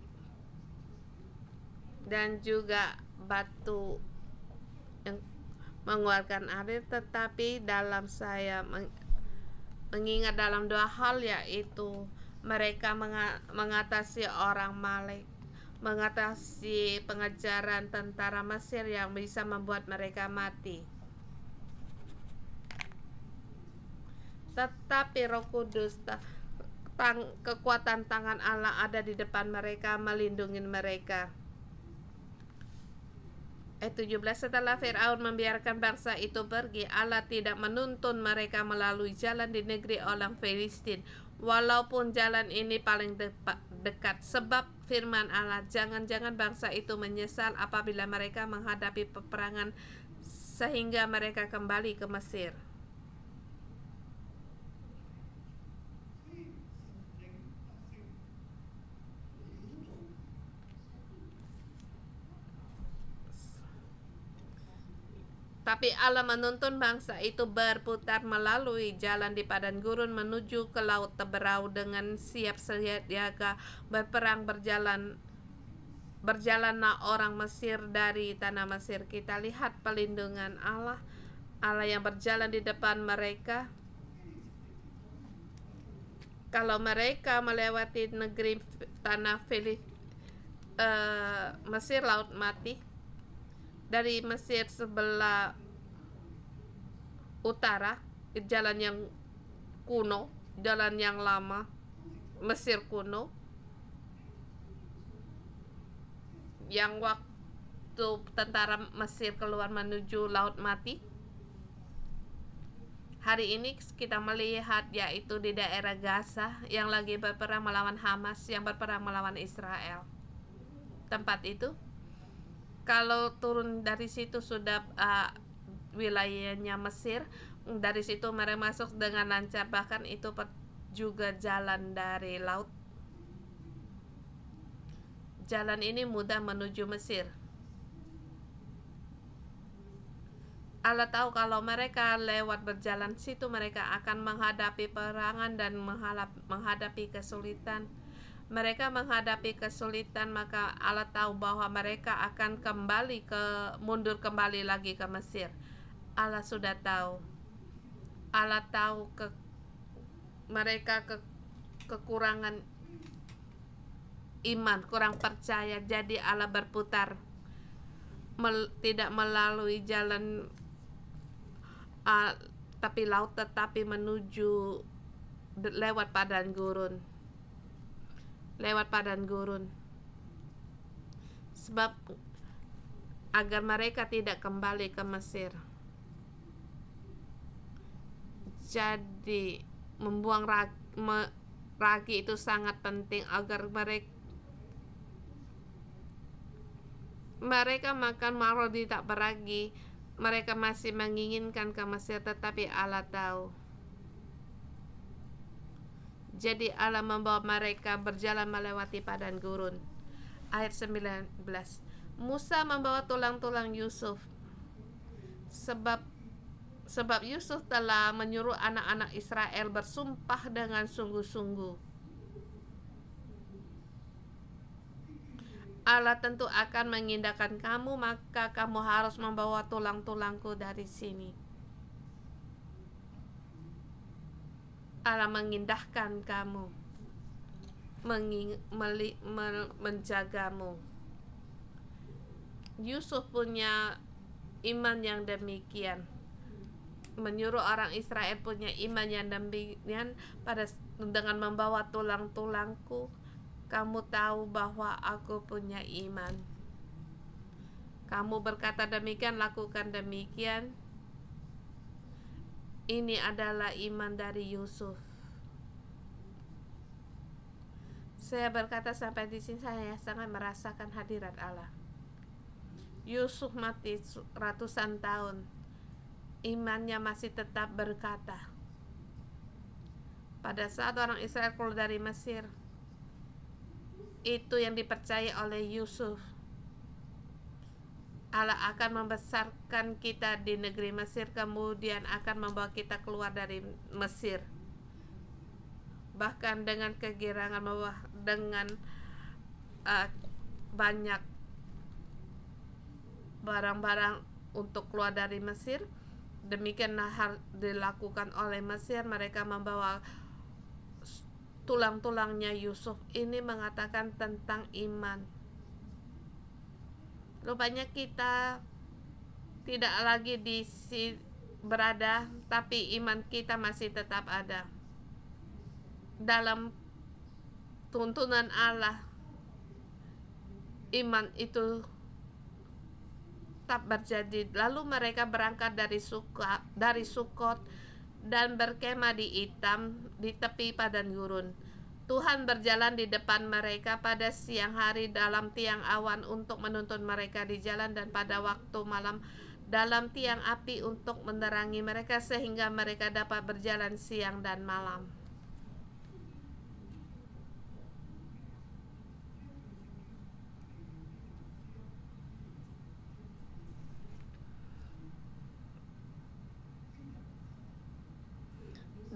dan juga batu yang mengeluarkan air. Tetapi dalam saya mengingat dalam dua hal, yaitu mereka mengatasi orang Amalek, mengatasi pengejaran tentara Mesir yang bisa membuat mereka mati. Tetapi Roh Kudus, kekuatan tangan Allah ada di depan mereka, melindungi mereka. Ayat 17, setelah Firaun membiarkan bangsa itu pergi, Allah tidak menuntun mereka melalui jalan di negeri orang Filistin, walaupun jalan ini paling dekat. Sebab firman Allah, jangan-jangan bangsa itu menyesal apabila mereka menghadapi peperangan sehingga mereka kembali ke Mesir. Tapi Allah menuntun bangsa itu berputar melalui jalan di padang gurun menuju ke Laut Teberau dengan siap siaga berperang. Berjalanlah orang Mesir dari tanah Mesir. Kita lihat pelindungan Allah, Allah yang berjalan di depan mereka. Kalau mereka melewati negeri tanah Mesir, Laut Mati, dari Mesir sebelah utara, jalan yang kuno, jalan yang lama, Mesir kuno, yang waktu tentara Mesir keluar menuju Laut Mati. Hari ini kita melihat yaitu di daerah Gaza yang lagi berperang melawan Hamas, yang berperang melawan Israel. Tempat itu, kalau turun dari situ sudah wilayahnya Mesir, dari situ mereka masuk dengan lancar, bahkan itu juga jalan dari laut. Jalan ini mudah menuju Mesir. Allah tahu kalau mereka lewat berjalan situ, mereka akan menghadapi perangan dan menghadapi kesulitan. Mereka menghadapi kesulitan, maka Allah tahu bahwa mereka akan mundur kembali lagi ke Mesir. Allah sudah tahu. Allah tahu mereka kekurangan iman, kurang percaya. Jadi Allah berputar, tidak melalui jalan tapi laut, tetapi menuju lewat padang gurun. Sebab agar mereka tidak kembali ke Mesir. Jadi membuang ragi itu sangat penting agar mereka makan marodi tak beragi. Mereka masih menginginkan ke Mesir, tetapi Allah tahu. Jadi Allah membawa mereka berjalan melewati padang gurun. Ayat 19. Musa membawa tulang-tulang Yusuf, sebab Yusuf telah menyuruh anak-anak Israel bersumpah dengan sungguh-sungguh. Allah tentu akan mengindahkan kamu, maka kamu harus membawa tulang-tulangku dari sini. Allah mengindahkan kamu, menjagamu. Yusuf punya iman yang demikian, menyuruh orang Israel punya iman yang demikian dengan membawa tulang-tulangku. Kamu tahu bahwa aku punya iman. Kamu berkata demikian, lakukan demikian. Ini adalah iman dari Yusuf. Saya berkata sampai di sini saya sangat merasakan hadirat Allah. Yusuf mati ratusan tahun, imannya masih tetap berkata. Pada saat orang Israel keluar dari Mesir, itu yang dipercaya oleh Yusuf. Allah akan membesarkan kita di negeri Mesir, kemudian akan membawa kita keluar dari Mesir, bahkan dengan kegirangan, dengan banyak barang-barang untuk keluar dari Mesir. Demikianlah dilakukan oleh Mesir. Mereka membawa tulang-tulangnya Yusuf. Ini mengatakan tentang iman. Rupanya kita tidak lagi berada, tapi iman kita masih tetap ada. Dalam tuntunan Allah, iman itu tetap berjadi. Lalu mereka berangkat dari Sukot dan berkemah di Etam di tepi padang gurun. Tuhan berjalan di depan mereka pada siang hari dalam tiang awan untuk menuntun mereka di jalan, dan pada waktu malam dalam tiang api untuk menerangi mereka, sehingga mereka dapat berjalan siang dan malam.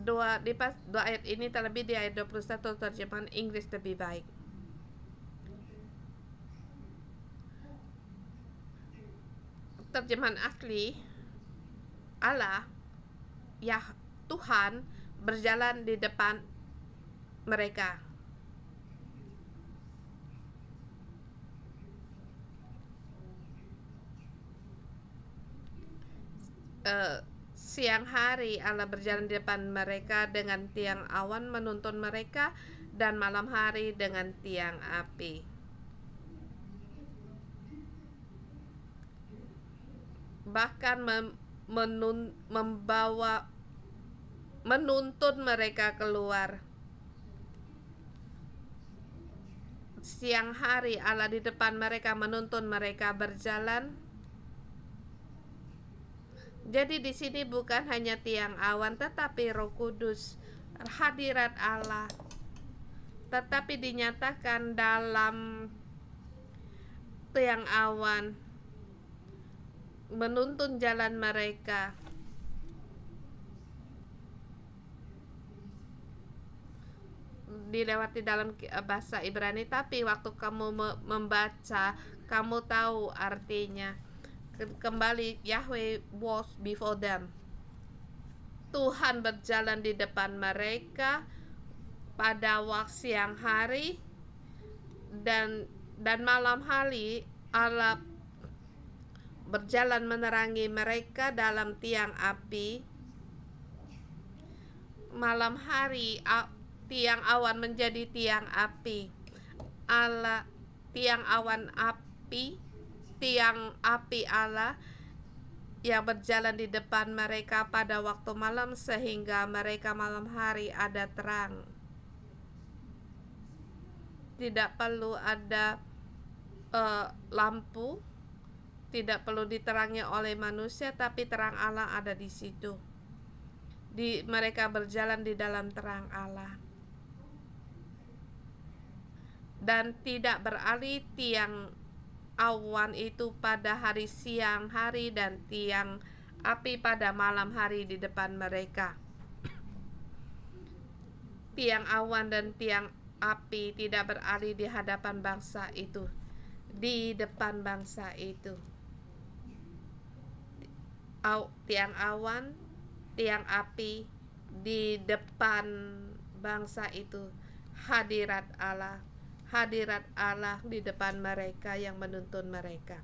Dua ayat ini, terlebih di ayat 21, terjemahan Inggris lebih baik. Terjemahan asli, Allah, ya Tuhan berjalan di depan mereka. Siang hari Allah berjalan di depan mereka dengan tiang awan menuntun mereka, dan malam hari dengan tiang api. Bahkan menuntun mereka keluar. Siang hari Allah di depan mereka menuntun mereka berjalan. Jadi di sini bukan hanya tiang awan, tetapi Roh Kudus, hadirat Allah, tetapi dinyatakan dalam tiang awan, menuntun jalan mereka. Dilewati dalam bahasa Ibrani, tapi waktu kamu membaca, kamu tahu artinya. Kembali, Yahweh was before them. Tuhan berjalan di depan mereka pada waktu siang hari, dan malam hari Allah berjalan menerangi mereka dalam tiang api. Malam hari tiang awan menjadi tiang api. Allah, tiang awan api, tiang api Allah yang berjalan di depan mereka pada waktu malam, sehingga mereka malam hari ada terang. Tidak perlu ada lampu, tidak perlu diterangi oleh manusia, tapi terang Allah ada di situ. Mereka berjalan di dalam terang Allah. Dan tidak beralih tiang awan itu pada hari siang hari dan tiang api pada malam hari di depan mereka. Tiang awan dan tiang api tidak beralih di hadapan bangsa itu, di depan bangsa itu. Tiang awan, tiang api di depan bangsa itu, hadirat Allah di depan mereka yang menuntun mereka.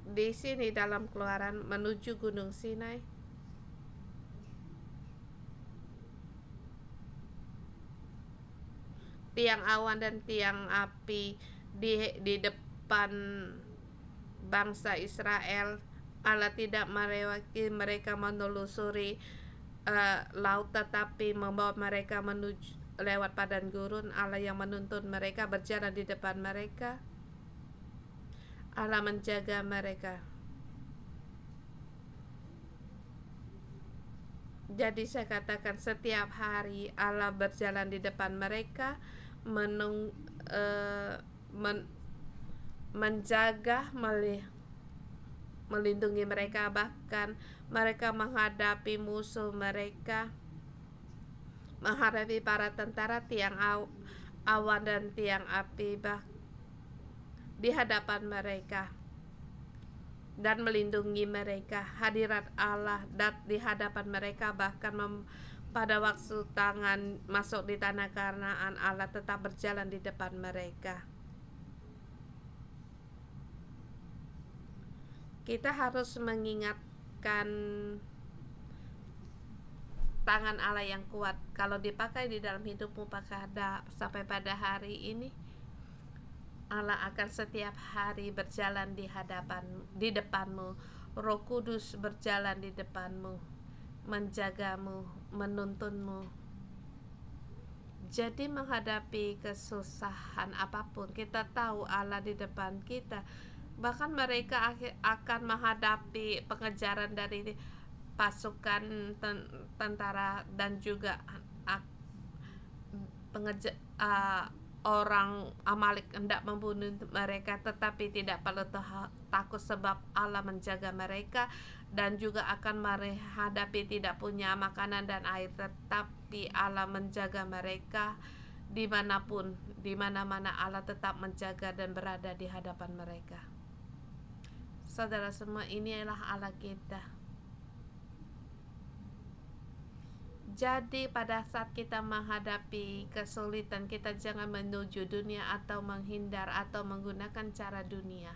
Di sini dalam Keluaran menuju Gunung Sinai, tiang awan dan tiang api di depan bangsa Israel. Allah tidak melewati mereka menelusuri laut, tetapi membawa mereka menuju lewat padang gurun. Allah yang menuntun mereka, berjalan di depan mereka. Allah menjaga mereka. Jadi saya katakan setiap hari Allah berjalan di depan mereka, menjaga, melindungi mereka, bahkan mereka menghadapi musuh mereka, menghadapi para tentara, tiang awan dan tiang api di hadapan mereka dan melindungi mereka. Hadirat Allah di hadapan mereka, bahkan pada waktu tangan masuk di tanah Kanaan, Allah tetap berjalan di depan mereka. Kita harus mengingatkan tangan Allah yang kuat. Kalau dipakai di dalam hidupmu sampai pada hari ini, Allah akan setiap hari berjalan di depanmu. Roh Kudus berjalan di depanmu, menjagamu, menuntunmu. Jadi menghadapi kesusahan apapun, kita tahu Allah di depan kita. Bahkan mereka akan menghadapi pengejaran dari pasukan tentara dan juga orang Amalek hendak membunuh mereka, tetapi tidak perlu takut sebab Allah menjaga mereka, dan juga akan menghadapi tidak punya makanan dan air, tetapi Allah menjaga mereka dimanapun, di mana-mana Allah tetap menjaga dan berada di hadapan mereka. Saudara semua, ini adalah Allah kita. Jadi pada saat kita menghadapi kesulitan, kita jangan menuju dunia atau menghindar atau menggunakan cara dunia.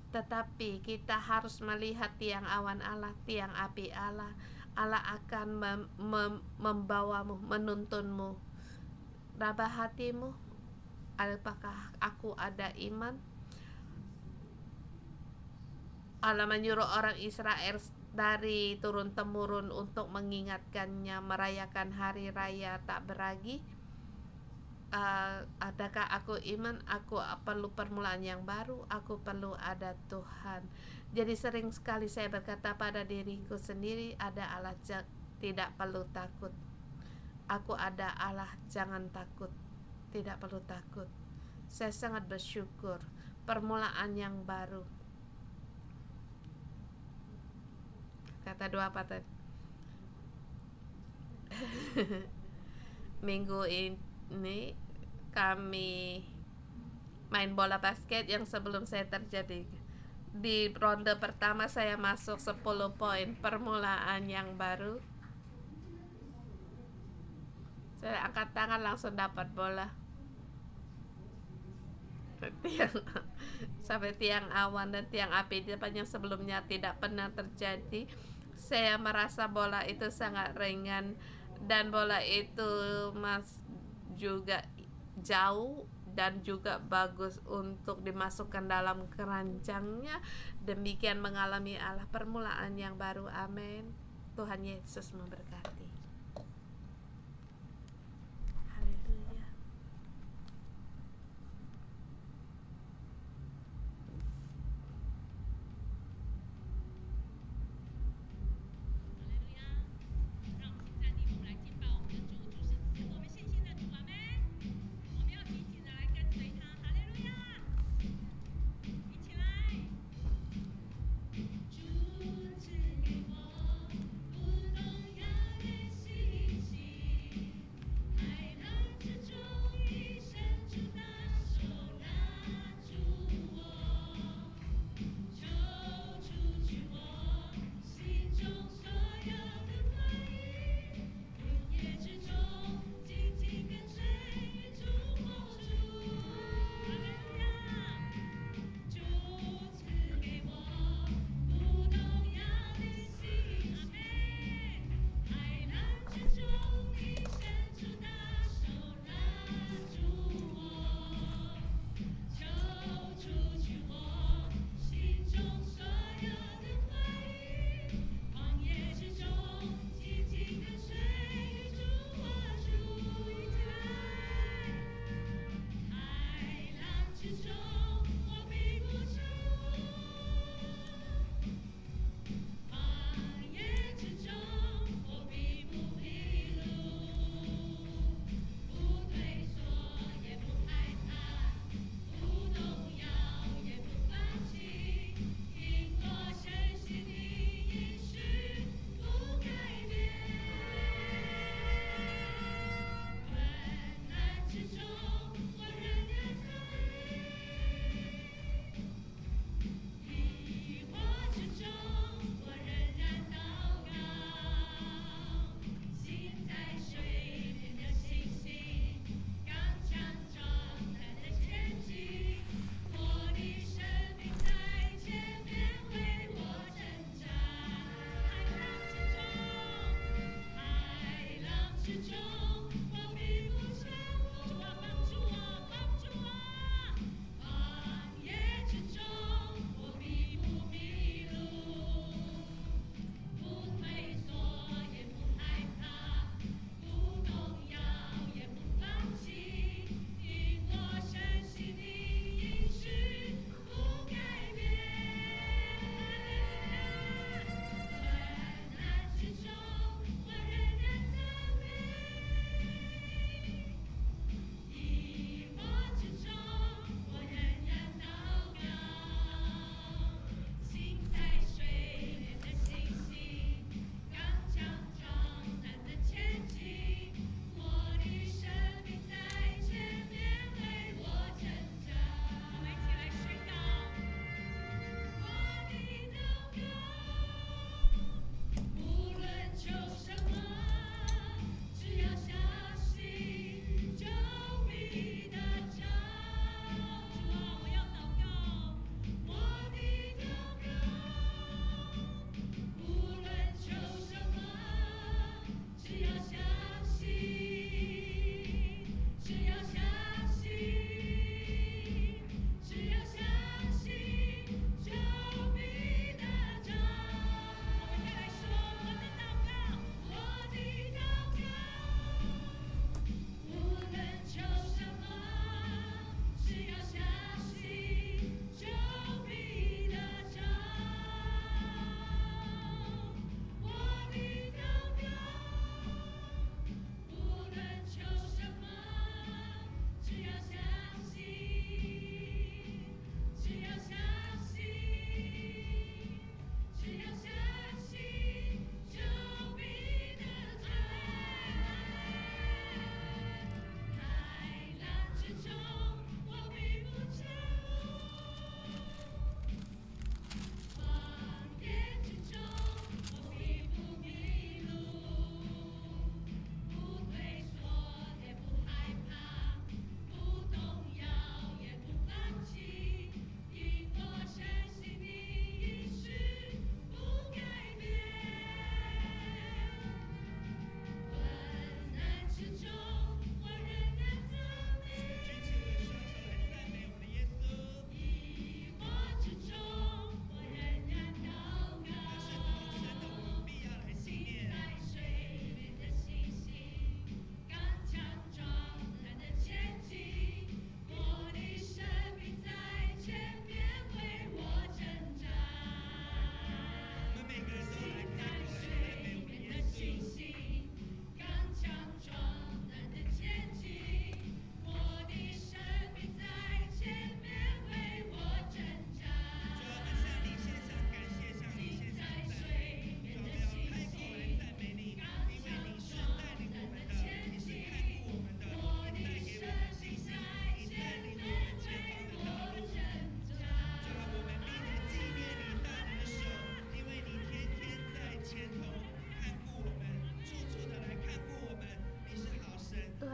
Tetapi kita harus melihat tiang awan Allah, tiang api Allah. Allah akan membawamu, menuntunmu. Rabah hatimu, apakah aku ada iman? Allah menyuruh orang Israel dari turun-temurun untuk mengingatkannya merayakan hari raya tak beragi. Adakah aku iman? Aku perlu permulaan yang baru. Aku perlu ada Tuhan. Jadi sering sekali saya berkata pada diriku sendiri, ada Allah, tidak perlu takut. Aku ada Allah, jangan takut. Tidak perlu takut. Saya sangat bersyukur. Permulaan yang baru. Kata dua apa tadi? Minggu ini kami main bola basket yang sebelum saya terjadi. Di ronde pertama saya masuk 10 poin, permulaan yang baru. Saya angkat tangan langsung dapat bola. Sampai tiang awan dan tiang api di depannya sebelumnya tidak pernah terjadi. Saya merasa bola itu sangat ringan dan bola itu juga jauh dan juga bagus untuk dimasukkan dalam keranjangnya. Demikian mengalami Allah, permulaan yang baru. Amin. Tuhan Yesus memberkati. Haleluya.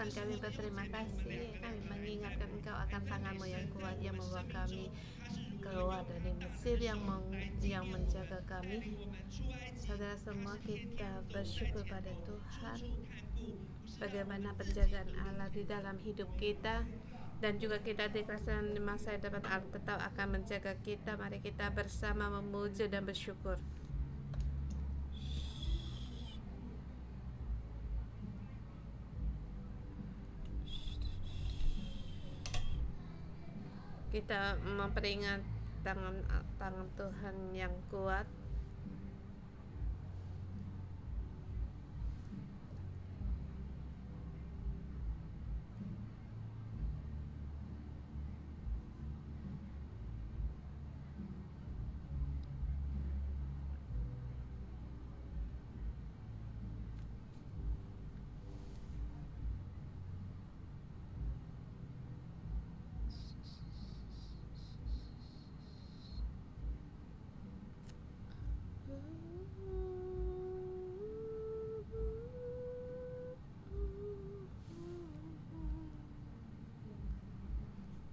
Tuhan, kami berterima kasih. Kami mengingatkan Engkau akan tangan-Mu yang kuat yang membawa kami keluar dari Mesir, yang menjaga kami. Saudara semua, kita bersyukur pada Tuhan bagaimana penjagaan Allah di dalam hidup kita, dan juga kita deklarasikan di masa depan Allah tetap akan menjaga kita. Mari kita bersama memuji dan bersyukur. Kita memperingat tangan Tuhan yang kuat.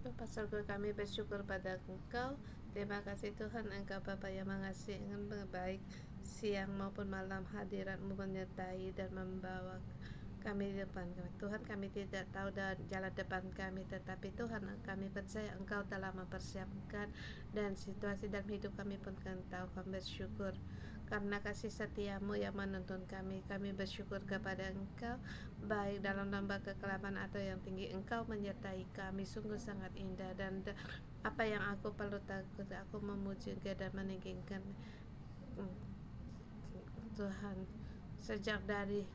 Bapa surga, kami bersyukur pada Engkau. Terima kasih Tuhan, Engkau Bapa yang mengasihi, yang baik, siang maupun malam hadirat-Mu menyertai dan membawa kami di depan kami. Tuhan, kami tidak tahu jalan depan kami, tetapi Tuhan, kami percaya Engkau telah mempersiapkan, dan situasi dalam hidup kami pun kami tahu. Kami bersyukur karena kasih setia-Mu yang menuntun kami. Kami bersyukur kepada Engkau, baik dalam lembah kegelapan atau yang tinggi, Engkau menyertai kami. Sungguh sangat indah, dan apa yang aku perlu takut, aku memuji Engkau dan meninggikan Tuhan sejak dari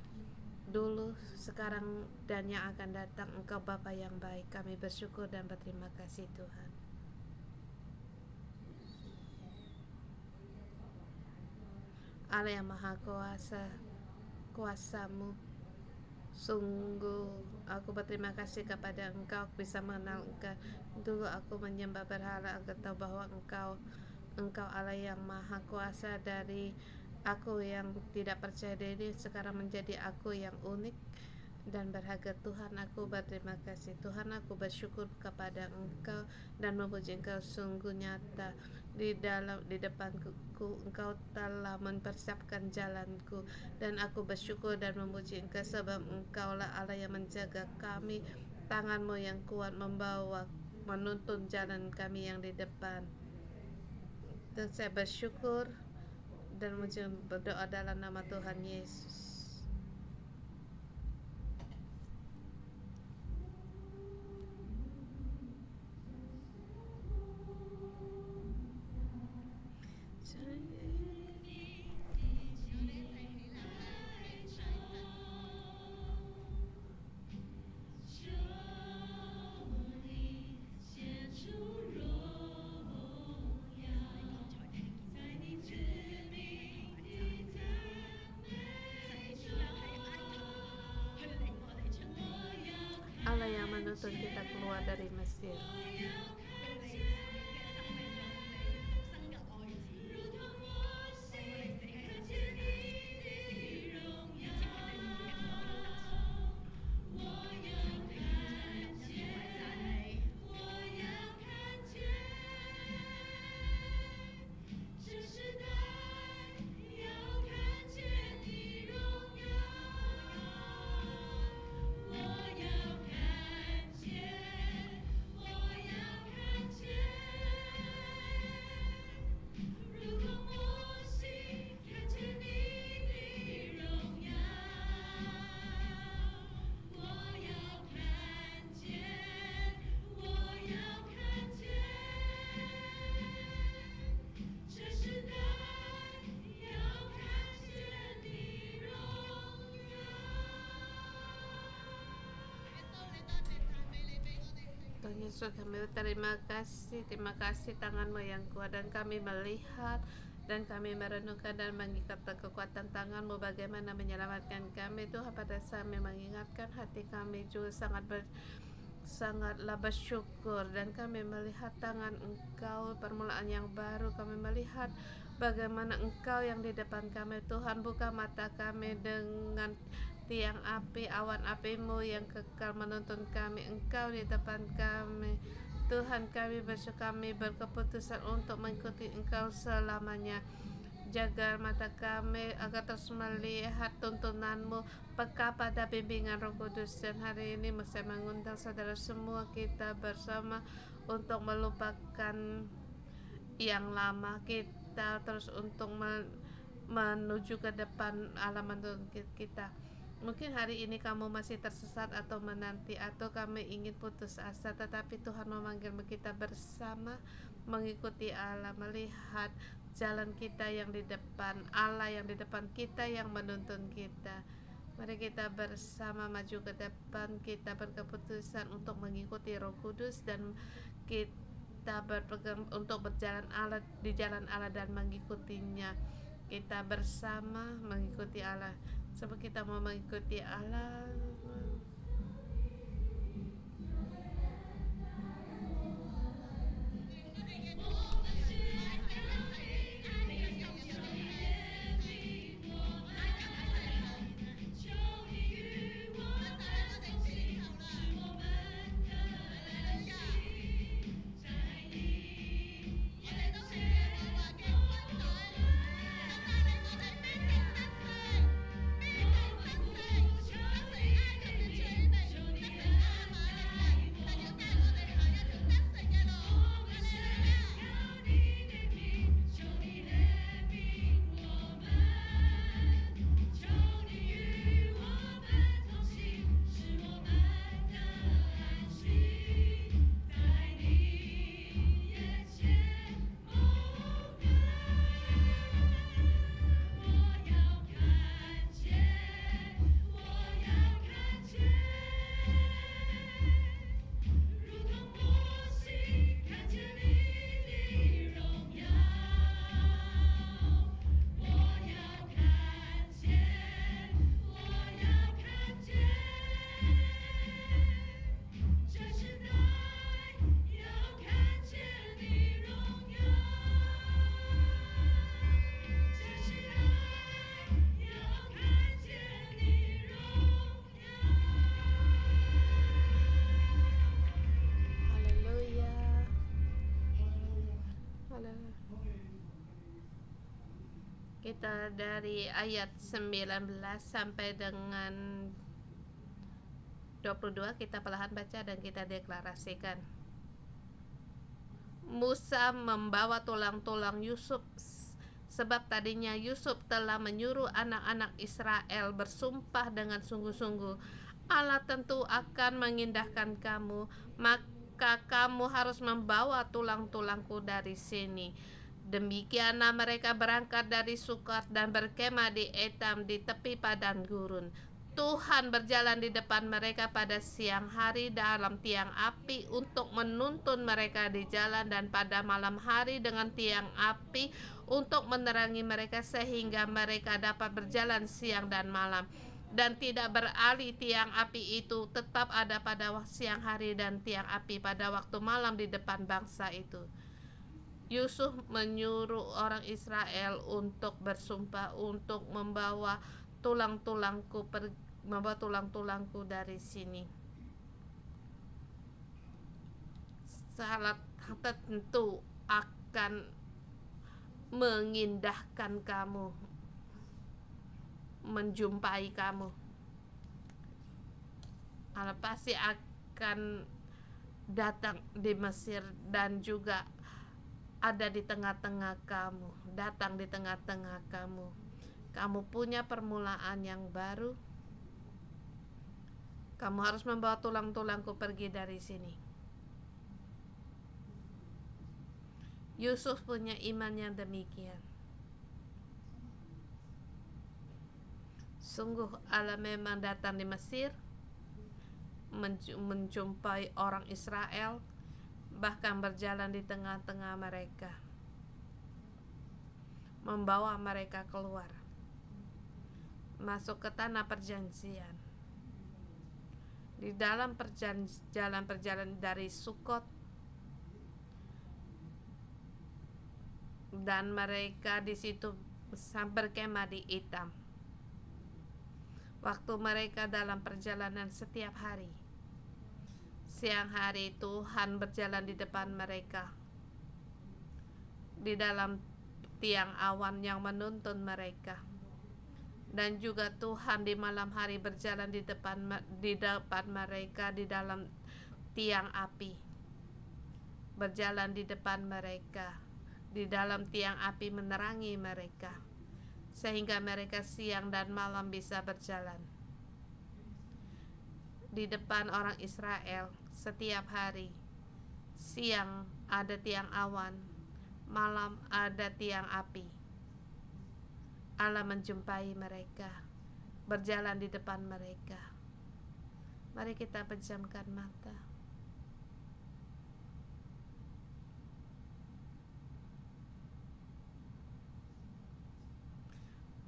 dulu, sekarang, dan yang akan datang. Engkau Bapa yang baik. Kami bersyukur dan berterima kasih Tuhan. Allah yang maha kuasa, kuasa-Mu, sungguh aku berterima kasih kepada Engkau, bisa mengenal Engkau. Dulu aku menyembah berhala, aku tahu bahwa Engkau Allah yang maha kuasa. Dari aku yang tidak percaya diri, sekarang menjadi aku yang unik dan berharga. Tuhan, aku berterima kasih. Tuhan, aku bersyukur kepada Engkau dan memuji Engkau. Sungguh nyata di depanku Engkau telah mempersiapkan jalanku, dan aku bersyukur dan memuji Engkau sebab Engkaulah Allah yang menjaga kami. Tangan-Mu yang kuat membawa, menuntun jalan kami yang di depan. Dan saya bersyukur dan berdoa dalam nama Tuhan Yesus. Allah yang menuntun kita keluar dari Mesir. Tuhan Yesus, kami berterima kasih. Terima kasih tangan-Mu yang kuat, dan kami melihat dan kami merenungkan dan mengikat kekuatan tangan-Mu bagaimana menyelamatkan kami. Tuhan, pada saat mengingatkan hati kami juga sangatlah bersyukur, dan kami melihat tangan Engkau, permulaan yang baru. Kami melihat bagaimana Engkau yang di depan kami. Tuhan, buka mata kami dengan tiang api, awan apimu yang kekal menuntun kami. Engkau di depan kami, Tuhan. Kami bersyukur, kami berkeputusan untuk mengikuti Engkau selamanya. Jaga mata kami agar terus melihat tuntunanmu, peka pada bimbingan Roh Kudus. Dan hari ini saya mengundang saudara semua kita bersama untuk melupakan yang lama, kita terus untuk menuju ke depan Allah menuntun kita. Mungkin hari ini kamu masih tersesat atau menanti, atau kami ingin putus asa, tetapi Tuhan memanggil kita bersama mengikuti Allah, melihat jalan kita yang di depan, Allah yang di depan kita yang menuntun kita. Mari kita bersama maju ke depan, kita berkeputusan untuk mengikuti Roh Kudus, dan kita berpegang untuk berjalan Allah di jalan Allah dan mengikutinya. Kita bersama mengikuti Allah. Sebab kita mau mengikuti Allah. Kita dari ayat 19 sampai dengan 22 kita perlahan baca dan kita deklarasikan. Musa membawa tulang-tulang Yusuf, sebab tadinya Yusuf telah menyuruh anak-anak Israel bersumpah dengan sungguh-sungguh, Allah tentu akan mengindahkan kamu, maka kamu harus membawa tulang-tulangku dari sini. Demikianlah mereka berangkat dari Sukot dan berkemah di Etam di tepi padang gurun. Tuhan berjalan di depan mereka pada siang hari dalam tiang api untuk menuntun mereka di jalan, dan pada malam hari dengan tiang api untuk menerangi mereka sehingga mereka dapat berjalan siang dan malam. Dan tidak beralih tiang api itu tetap ada pada siang hari dan tiang api pada waktu malam di depan bangsa itu. Yusuf menyuruh orang Israel untuk bersumpah untuk membawa tulang-tulangku dari sini. Allah tentu akan mengindahkan kamu, menjumpai kamu. Allah pasti akan datang di Mesir dan juga ada di tengah-tengah kamu, datang di tengah-tengah kamu. Kamu punya permulaan yang baru. Kamu harus membawa tulang-tulangku pergi dari sini. Yusuf punya iman yang demikian. Sungguh Allah memang datang di Mesir, menjumpai orang Israel, bahkan berjalan di tengah-tengah mereka, membawa mereka keluar, masuk ke tanah perjanjian. Di dalam perjalanan dari Sukot, dan mereka di situ berkemah di Etam. waktu mereka dalam perjalanan setiap hari. Siang hari Tuhan berjalan di depan mereka, di dalam tiang awan yang menuntun mereka. Dan juga Tuhan di malam hari berjalan di depan mereka di dalam tiang api. Berjalan di depan mereka, di dalam tiang api menerangi mereka, sehingga mereka siang dan malam bisa berjalan. Di depan orang Israel setiap hari, siang ada tiang awan, malam ada tiang api. Allah menjumpai mereka, berjalan di depan mereka. Mari kita pejamkan mata.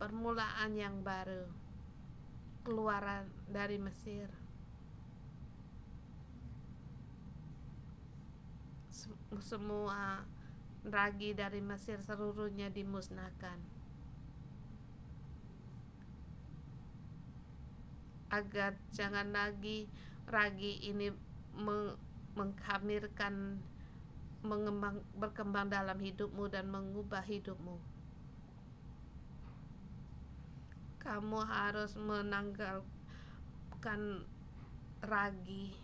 Permulaan yang baru, keluaran dari Mesir. Semua ragi dari Mesir seluruhnya dimusnahkan, agar jangan lagi ragi ini mengkhamirkan, berkembang dalam hidupmu dan mengubah hidupmu. Kamu harus menanggalkan ragi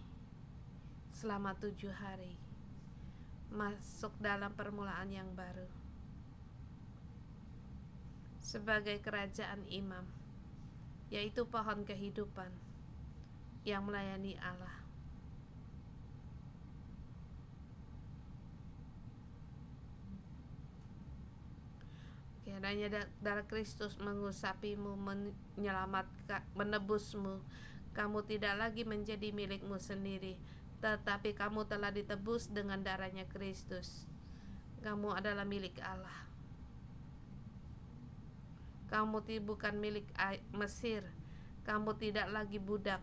selama 7 hari, masuk dalam permulaan yang baru sebagai kerajaan imam, yaitu pohon kehidupan yang melayani Allah. Kiranya darah Kristus mengusapimu, menyelamatkan, menebusmu. Kamu tidak lagi menjadi milikmu sendiri, tetapi kamu telah ditebus dengan darahnya Kristus. Kamu adalah milik Allah. Kamu bukan milik Mesir. Kamu tidak lagi budak,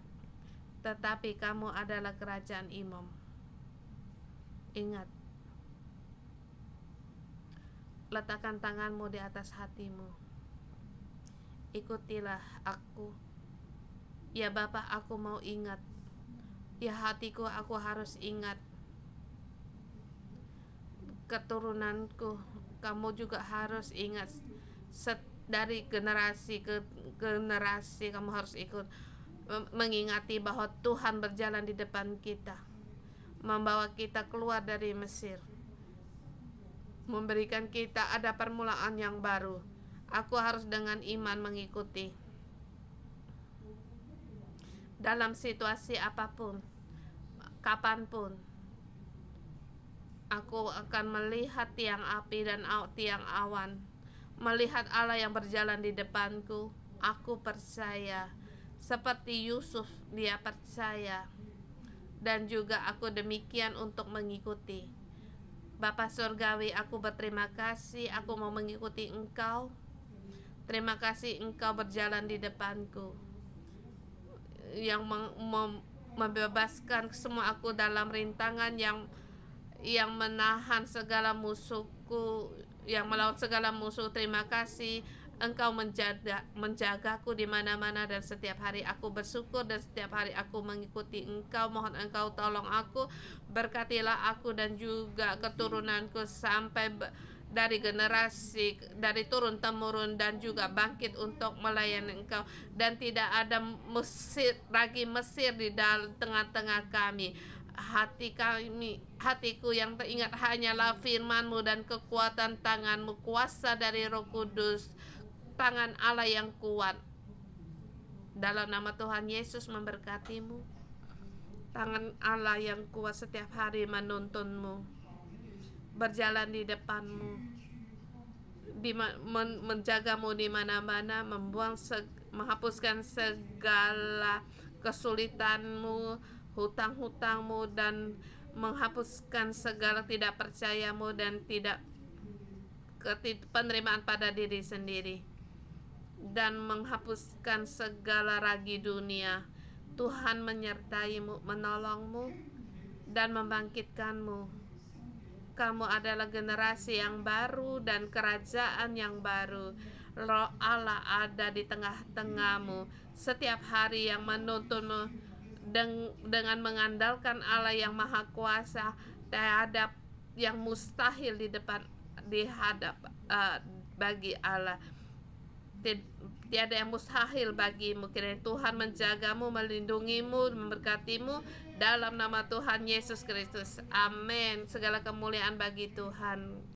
tetapi kamu adalah kerajaan imam. Ingat, letakkan tanganmu di atas hatimu. Ikutilah aku. Ya Bapa, aku mau ingat. Ya hatiku, aku harus ingat. Keturunanku, kamu juga harus ingat. Dari generasi ke generasi kamu harus ikut mengingati bahwa Tuhan berjalan di depan kita, membawa kita keluar dari Mesir, memberikan kita ada permulaan yang baru. Aku harus dengan iman mengikuti. Dalam situasi apapun, kapanpun, aku akan melihat tiang api dan tiang awan, melihat Allah yang berjalan di depanku. Aku percaya, seperti Yusuf dia percaya, dan juga aku demikian untuk mengikuti. Bapa Surgawi, aku berterima kasih, aku mau mengikuti Engkau. Terima kasih Engkau berjalan di depanku, yang membebaskan semua aku dalam rintangan yang menahan segala musuhku, yang melawan segala musuh. Terima kasih Engkau menjagaku di mana-mana, dan setiap hari aku bersyukur, dan setiap hari aku mengikuti Engkau. Mohon Engkau tolong aku, berkatilah aku dan juga keturunanku sampai dari generasi, dari turun temurun, dan juga bangkit untuk melayani Engkau, dan tidak ada Mesir di dalam tengah-tengah kami. Hatiku yang teringat hanyalah firman-Mu dan kekuatan tangan-Mu, kuasa dari Roh Kudus, tangan Allah yang kuat. Dalam nama Tuhan Yesus memberkatimu. Tangan Allah yang kuat setiap hari menuntunmu, berjalan di depanmu, menjagamu di mana-mana, menghapuskan segala kesulitanmu, hutang-hutangmu, dan menghapuskan segala tidak percayamu dan tidak penerimaan pada diri sendiri, dan menghapuskan segala ragi dunia. Tuhan menyertaimu, menolongmu, dan membangkitkanmu. Kamu adalah generasi yang baru dan kerajaan yang baru, Roh Allah ada di tengah-tengahmu setiap hari yang menuntunmu dengan mengandalkan Allah yang Maha Kuasa. Tiada yang mustahil bagi Allah. Tiada yang mustahil bagimu. Kiranya Tuhan menjagamu, melindungimu, memberkatimu dalam nama Tuhan Yesus Kristus. Amin. Segala kemuliaan bagi Tuhan.